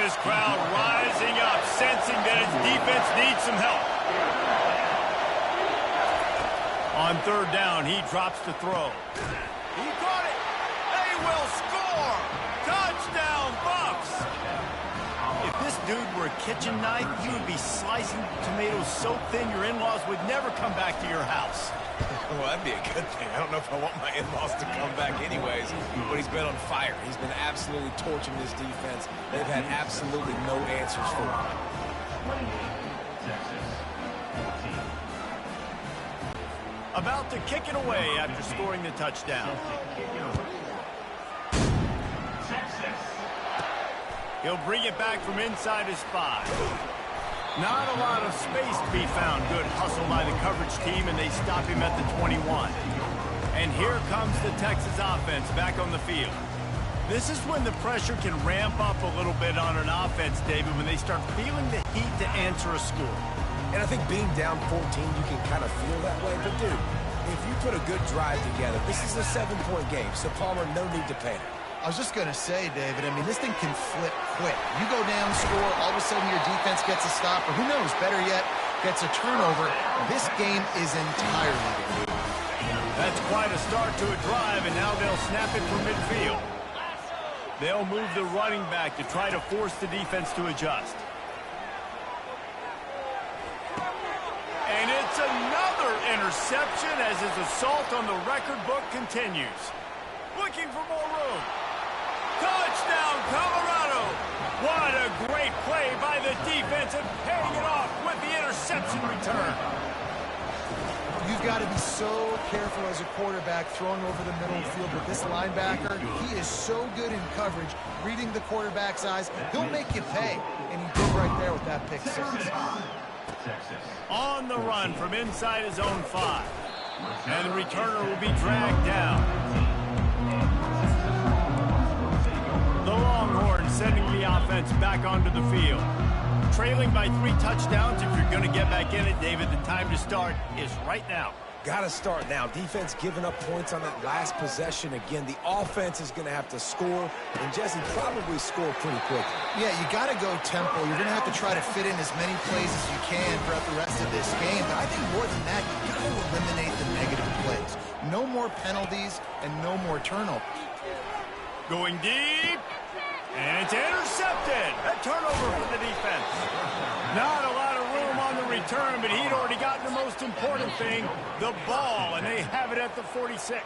This crowd rising up, sensing that its defense needs some help. On 3rd down, he drops the throw. He got it. They will score. Touchdown, Bucks. If this dude were a kitchen knife, he would be slicing tomatoes so thin your in-laws would never come back to your house. Well, that'd be a good thing. I don't know if I want my in-laws to come back anyways, but he's been on fire. He's been absolutely torching this defense. They've had absolutely no answers for him. About to kick it away after scoring the touchdown. He'll bring it back from inside his 5. Not a lot of space to be found. Good hustle by the coverage team, and they stop him at the 21. And here comes the Texas offense back on the field. This is when the pressure can ramp up a little bit on an offense, David, when they start feeling the heat to answer a score. And I think being down 14, you can kind of feel that way. But, dude, if you put a good drive together, this is a 7-point game, so Palmer, no need to panic. I was just going to say, David, I mean, this thing can flip quick. You go down, score, all of a sudden your defense gets a stop, or who knows, better yet, gets a turnover. This game is entirely different. That's quite a start to a drive, and now they'll snap it from midfield. They'll move the running back to try to force the defense to adjust. And it's another interception as his assault on the record book continues. Looking for more room. Touchdown, Colorado! What a great play by the defense and paying it off with the interception return. You've got to be so careful as a quarterback throwing over the middle of the field with this linebacker. He is so good in coverage, reading the quarterback's eyes. He'll make you pay, and he did right there with that pick 6. On the run from inside his own 5. And the returner will be dragged down. The Longhorns sending the offense back onto the field. Trailing by 3 touchdowns. If you're going to get back in it, David, the time to start is right now. Got to start now. Defense giving up points on that last possession. Again, the offense is going to have to score, and Jesse probably score pretty quickly. Yeah, you got to go tempo. You're going to have to try to fit in as many plays as you can throughout the rest of this game. But I think more than that, you got to eliminate the negative plays. No more penalties and no more turnovers. Going deep. And it's intercepted. A turnover for the defense. Not a lot of room on the return, but he'd already gotten the most important thing, the ball, and they have it at the 46.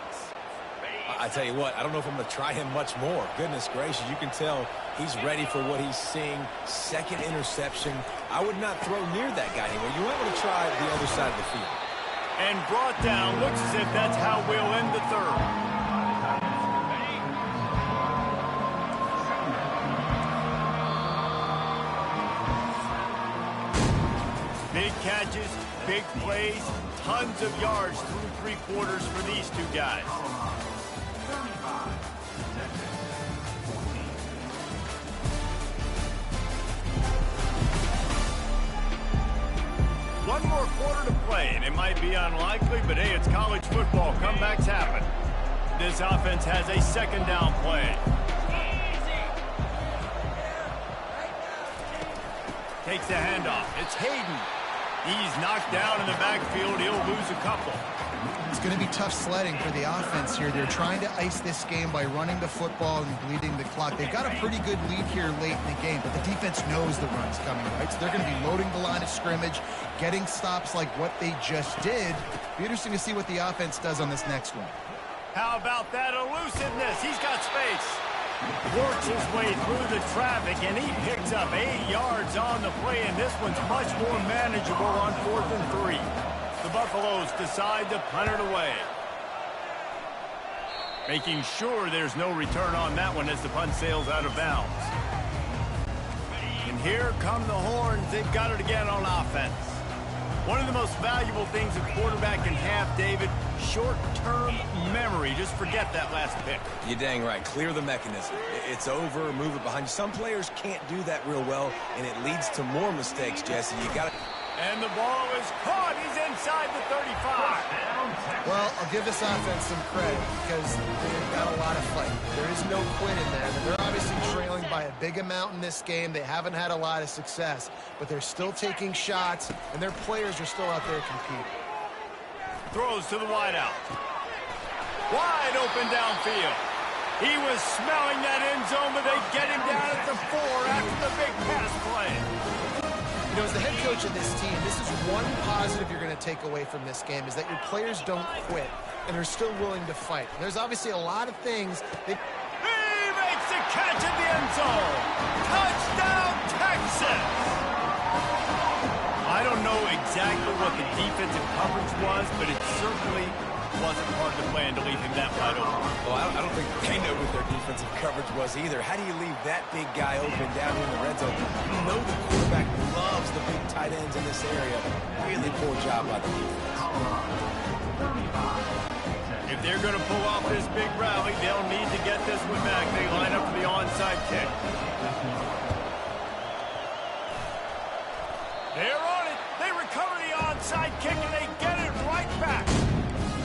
I tell you what, I don't know if I'm going to try him much more. Goodness gracious, you can tell he's ready for what he's seeing. 2nd interception. I would not throw near that guy anymore. You might want to try the other side of the field. And brought down. Looks as if that's how we'll end the 3rd. catches, big plays, tons of yards through three quarters for these two guys. One more quarter to play, and it might be unlikely, but hey, it's college football. Comebacks happen. This offense has a second down play. Takes the handoff. It's Hayden. He's knocked down in the backfield. He'll lose a couple. It's going to be tough sledding for the offense here. They're trying to ice this game by running the football and bleeding the clock. They've got a pretty good lead here late in the game, but the defense knows the run's coming, right? So they're going to be loading the line of scrimmage, getting stops like what they just did. Be interesting to see what the offense does on this next one. How about that elusiveness? He's got space. Works his way through the traffic, and he picks up 8 yards on the play, and this one's much more manageable on 4th and 3. The Buffaloes decide to punt it away. Making sure there's no return on that one as the punt sails out of bounds. And here come the horns. They've got it again on offense. One of the most valuable things a quarterback can have, David, short-term memory. Just forget that last pick. You're dang right. Clear the mechanism. It's over, move it behind you. Some players can't do that real well, and it leads to more mistakes, Jesse. You got to... And the ball is caught. He's inside the 35. Well, I'll give this offense some credit because they've got a lot of fight. There is no quit in there. They're obviously trailing by a big amount in this game. They haven't had a lot of success, but they're still taking shots, and their players are still out there competing. Throws to the wideout. Wide open downfield. He was smelling that end zone, but they get him down at the 4 after the big pass play. You know, as the head coach of this team, this is one positive you're going to take away from this game is that your players don't quit and are still willing to fight. There's obviously a lot of things that... He makes the catch in the end zone. Touchdown, Texas! I don't know exactly what the defensive coverage was, but it certainly wasn't part of the plan to leave him that wide open. Well, I don't think they know what their defensive coverage was either. How do you leave that big guy open down in the red zone? You know the quarterback loves the big tight ends in this area. Really poor job by the defense. If they're going to pull off this big rally, they'll need to get this one back. They line up for the onside kick. They're on it. They recover the onside kick, and they get it right back.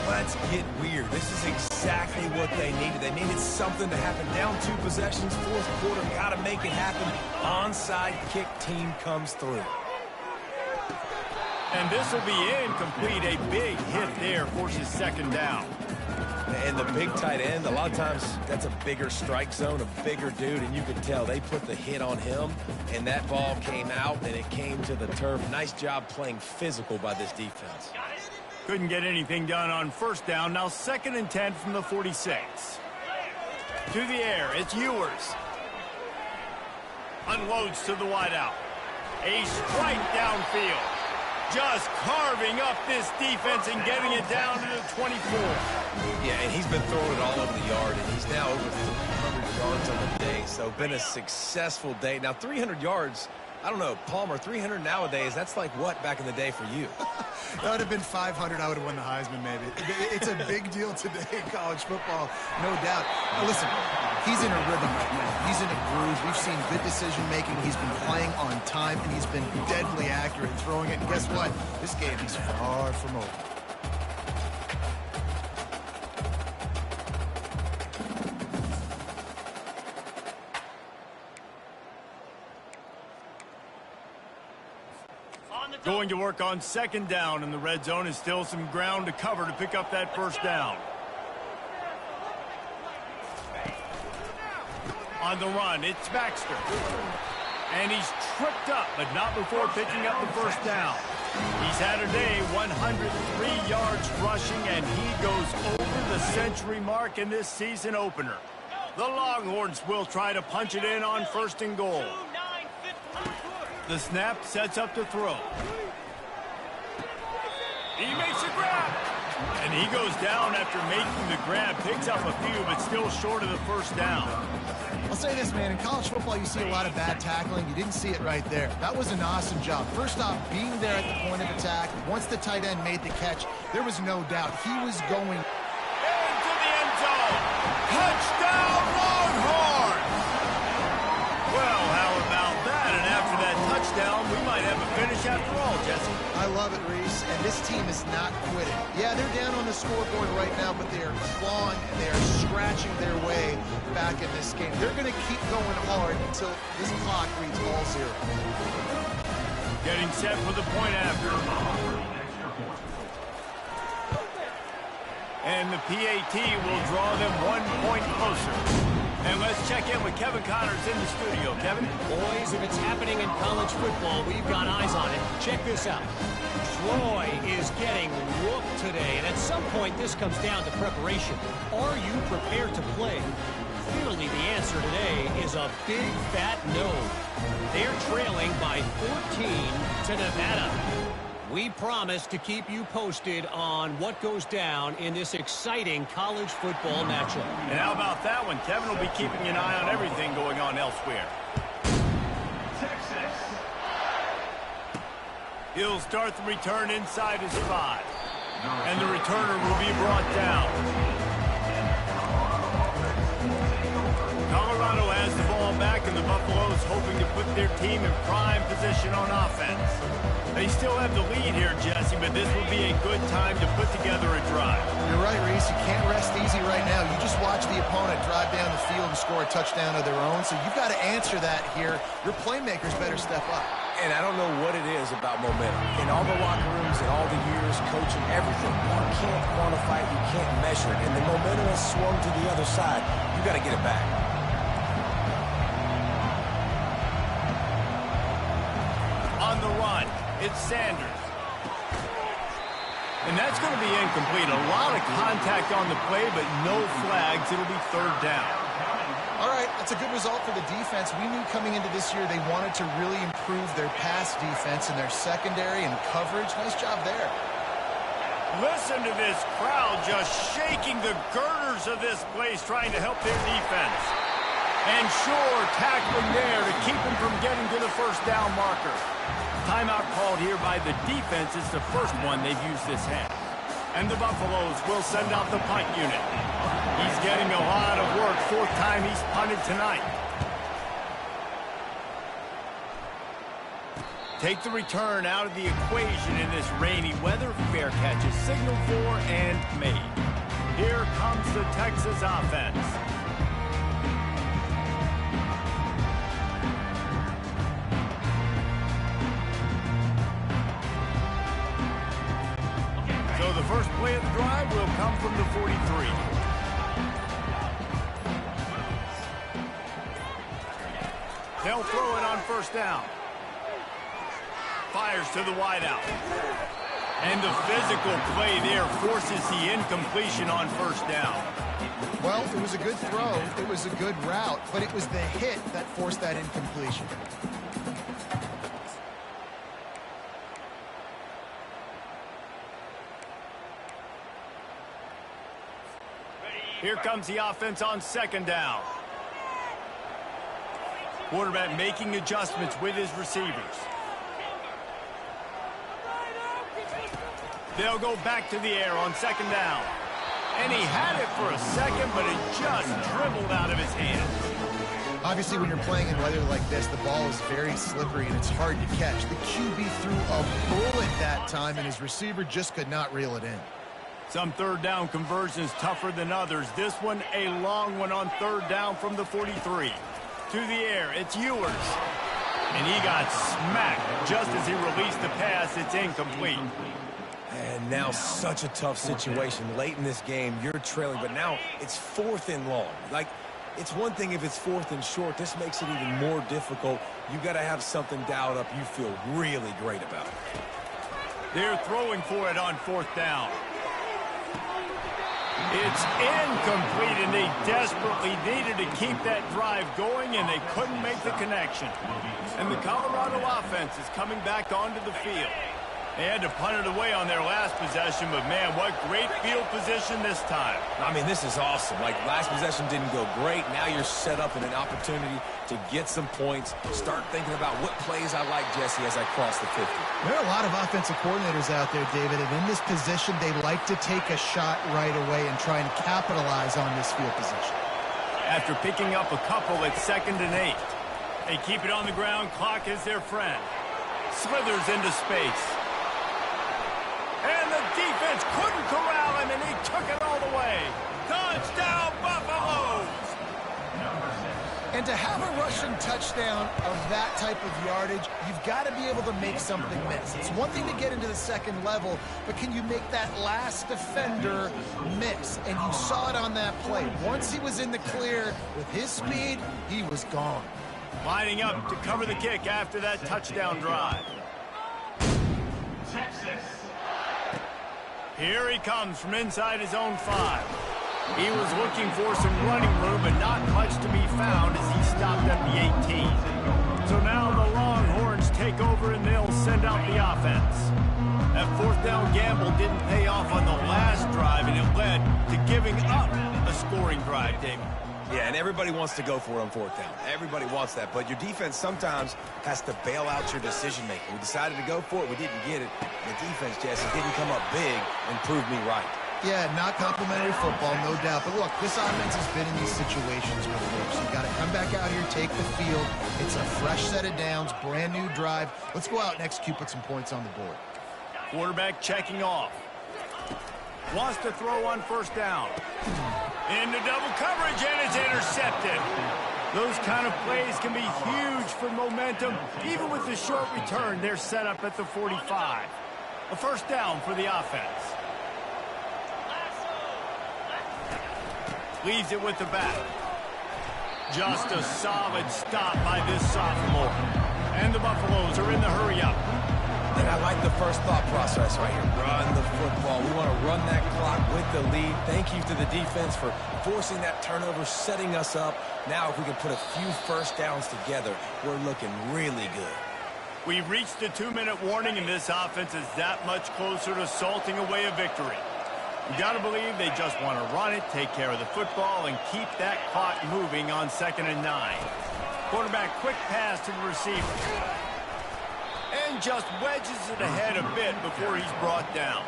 Let's get weird. This is exactly what they needed. They needed something to happen. Down 2 possessions, 4th quarter, got to make it happen. Onside kick team comes through. And this will be incomplete. A big hit there forces second down. And the big tight end, a lot of times that's a bigger strike zone, a bigger dude, and you could tell they put the hit on him, and that ball came out, and it came to the turf. Nice job playing physical by this defense. Couldn't get anything done on first down. Now 2nd and 10 from the 46. To the air, it's Ewers. Unloads to the wideout. A strike downfield. Just carving up this defense and getting it down to the 24. Yeah, and he's been throwing it all over the yard, and he's now over 300 yards on the day. So been a successful day. Now 300 yards, I don't know, Palmer, 300 nowadays, that's like what back in the day for you? That would have been 500. I would have won the Heisman, maybe. It's a big deal today in college football, no doubt. Now, listen, he's in a rhythm right now. He's in a groove. We've seen good decision-making. He's been playing on time, and he's been deadly accurate throwing it. And guess what? This game is far from over. Going to work on second down in the red zone is still some ground to cover to pick up that first down. On the run, it's Baxter. And he's tripped up, but not before picking up the first down. He's had a day, 103 yards rushing, and he goes over the century mark in this season opener. The Longhorns will try to punch it in on 1st and goal. The snap sets up to throw. He makes a grab. And he goes down after making the grab, picks up a few, but still short of the first down. I'll say this, man. In college football, you see a lot of bad tackling. You didn't see it right there. That was an awesome job. First off, being there at the point of attack. Once the tight end made the catch, there was no doubt he was going into the end zone. Touchdown, Longhorns! Well, how about that? And after that touchdown, we might have a finish after all, Jesse. I love it, Reese, and this team is not quitting. Yeah, they're down on the scoreboard right now, but they are clawing and they are scratching their way back in this game. They're going to keep going hard until this clock reads all zero. Getting set for the point after. And the PAT will draw them 1 point closer. And let's check in with Kevin Connors in the studio. Kevin? Boys, if it's happening in college football, we've got eyes on it. Check this out. Troy is getting whooped today, and at some point this comes down to preparation. Are you prepared to play? Clearly the answer today is a big fat no. They're trailing by 14 to Nevada. We promise to keep you posted on what goes down in this exciting college football matchup. And how about that one? Kevin will be keeping an eye on everything going on elsewhere. He'll start the return inside his 5. And the returner will be brought down. Colorado has the ball back, and the Buffaloes hoping to put their team in prime position on offense. They still have the lead here, Jesse, but this will be a good time to put together a drive. You're right, Reese. You can't rest easy right now. You just watch the opponent drive down the field and score a touchdown of their own, so you've got to answer that here. Your playmakers better step up. And I don't know what it is about momentum. In all the locker rooms and all the years, coaching, everything, you can't quantify it, you can't measure it. And the momentum has swung to the other side. You got to get it back. On the run, it's Sanders. And that's going to be incomplete. A lot of contact on the play, but no flags. It'll be third down. All right, that's a good result for the defense. We knew coming into this year they wanted to really improve their pass defense and their secondary and coverage. Nice job there. Listen to this crowd just shaking the girders of this place, trying to help their defense. And sure, tackling there to keep them from getting to the first down marker. Timeout called here by the defense. It's the first one they've used this half. And the Buffaloes will send out the punt unit. He's getting a lot of work. 4th time he's punted tonight. Take the return out of the equation in this rainy weather. Fair catch is signaled for and made. Here comes the Texas offense. So the first play of the drive will come from the 43. They'll throw it on first down. Fires to the wideout. And the physical play there forces the incompletion on first down. Well, it was a good throw. It was a good route, but it was the hit that forced that incompletion. Here comes the offense on second down. Quarterback making adjustments with his receivers. They'll go back to the air on second down. And he had it for a second, but it just dribbled out of his hands. Obviously, when you're playing in weather like this, the ball is very slippery and it's hard to catch. The QB threw a bullet that time, and his receiver just could not reel it in. Some third down conversions tougher than others. This one, a long one on third down from the 43. To the air, it's Ewers. And he got smacked just as he released the pass. It's incomplete. And now such a tough situation. Late in this game, you're trailing, but now it's 4th and long. Like, it's one thing if it's 4th and short. This makes it even more difficult. You got to have something dialed up you feel really great about. They're throwing for it on 4th down. It's incomplete, and they desperately needed to keep that drive going, and they couldn't make the connection. And the Colorado offense is coming back onto the field. They had to punt it away on their last possession, but man, what great field position this time. I mean, this is awesome. Like, last possession didn't go great. Now you're set up in an opportunity to get some points. Start thinking about what plays I like, Jesse, as I cross the 50. There are a lot of offensive coordinators out there, David, and in this position, they like to take a shot right away and try and capitalize on this field position. After picking up a couple at 2nd and 8. They keep it on the ground. Clock is their friend. Slithers into space. And the defense couldn't corral him, and he took it all the way. Touchdown, Buffaloes! And to have a rushing touchdown of that type of yardage, you've got to be able to make something miss. It's one thing to get into the second level, but can you make that last defender miss? And you saw it on that play. Once he was in the clear with his speed, he was gone. Lining up to cover the kick after that touchdown drive. Here he comes from inside his own 5. He was looking for some running room, but not much to be found as he stopped at the 18. So now the Longhorns take over and they'll send out the offense. That 4th down gamble didn't pay off on the last drive, and it led to giving up a scoring drive, David. Yeah, and everybody wants to go for it on 4th down. Everybody wants that, but your defense sometimes has to bail out your decision-making. We decided to go for it. We didn't get it. The defense, Jesse, didn't come up big and prove me right. Yeah, not complimentary football, no doubt. But look, this offense has been in these situations before, so you got to come back out here, take the field. It's a fresh set of downs, brand new drive. Let's go out and execute, put some points on the board. Quarterback checking off. Wants to throw on 1st down. Into double coverage, and it's intercepted. Those kind of plays can be huge for momentum. Even with the short return, they're set up at the 45. A 1st down for the offense. Leaves it with the back. Just a solid stop by this sophomore. And the Buffaloes are in the hurry-up. And I like the first thought process right here. Run the football. We want to run that clock with the lead. Thank you to the defense for forcing that turnover, setting us up. Now if we can put a few 1st downs together, we're looking really good. We've reached the 2-minute warning, and this offense is that much closer to salting away a victory. You got to believe they just want to run it, take care of the football, and keep that clock moving on 2nd and 9. Quarterback quick pass to the receiver. And just wedges it ahead a bit before he's brought down.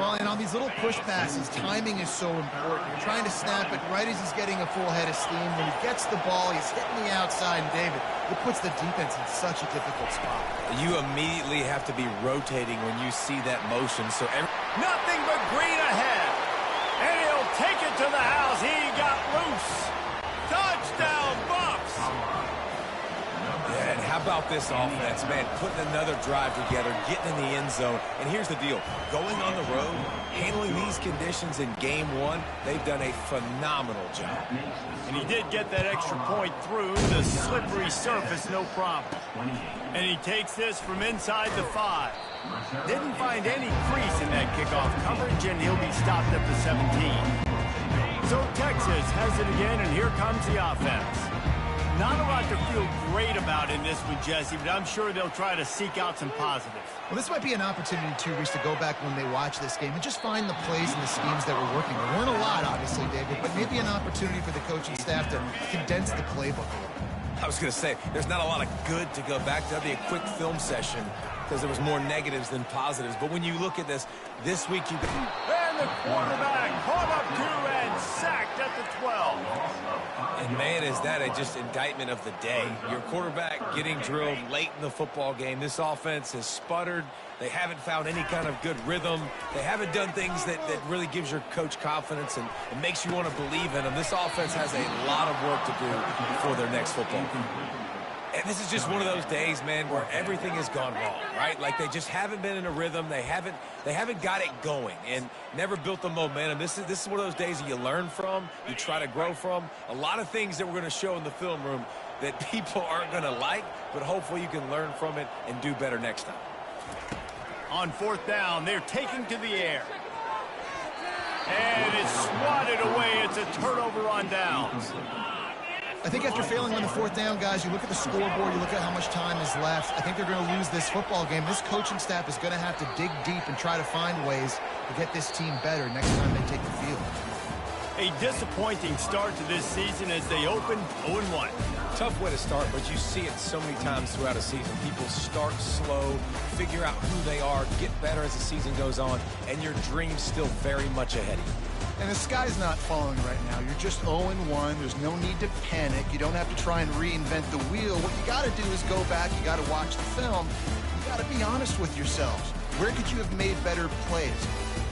Well, and on these little push passes, timing is so important. You're trying to snap it right as he's getting a full head of steam. When he gets the ball, he's hitting the outside, and David, it puts the defense in such a difficult spot. You immediately have to be rotating when you see that motion. So nothing but green ahead. And he'll take it to the house. He got loose. Touchdown, Buffs! Yeah, and how about this offense, man? Putting another drive together, getting in the end zone. And here's the deal. Going on the road, handling these conditions in game 1, they've done a phenomenal job. And he did get that extra point through the slippery surface, no problem. And he takes this from inside the 5. Didn't find any crease in that kickoff coverage, and he'll be stopped at the 17. So Texas has it again, and here comes the offense. Not a lot to feel great about in this one, Jesse, but I'm sure they'll try to seek out some positives. Well, this might be an opportunity, too, Reese, to go back when they watch this game and just find the plays and the schemes that were working. There weren't a lot, obviously, David, but maybe an opportunity for the coaching staff to condense the playbook a little. I was going to say, there's not a lot of good to go back to. That'd be a quick film session because there was more negatives than positives. But when you look at this week you got... And the quarterback caught up to and sacked at the 12. And, man, is that just indictment of the day. Your quarterback getting drilled late in the football game. This offense has sputtered. They haven't found any kind of good rhythm. They haven't done things that really gives your coach confidence and makes you want to believe in them. This offense has a lot of work to do before their next football game. And this is just one of those days, man, where everything has gone wrong, right? Like they just haven't been in a rhythm. They haven't got it going and never built the momentum. This is one of those days that you learn from, you try to grow from. A lot of things that we're going to show in the film room that people aren't going to like, but hopefully you can learn from it and do better next time. On 4th down, they're taking to the air. And it's swatted away. It's a turnover on downs. I think after failing on the fourth down, guys, you look at the scoreboard, you look at how much time is left. I think they're going to lose this football game. This coaching staff is going to have to dig deep and try to find ways to get this team better next time they take the field. A disappointing start to this season as they open 0-1. Tough way to start, but you see it so many times throughout a season. People start slow, figure out who they are, get better as the season goes on, and your dream's still very much ahead of you. And the sky's not falling right now. You're just 0-1. There's no need to panic. You don't have to try and reinvent the wheel. What you got to do is go back. You got to watch the film. You got to be honest with yourselves. Where could you have made better plays?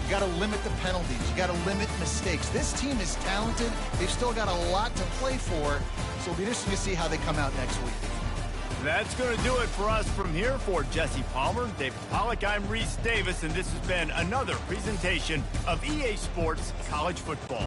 You got to limit the penalties. You got to limit mistakes. This team is talented. They've still got a lot to play for. So it'll be interesting to see how they come out next week. That's going to do it for us from here. For Jesse Palmer, David Pollack, I'm Reese Davis, and this has been another presentation of EA Sports College Football.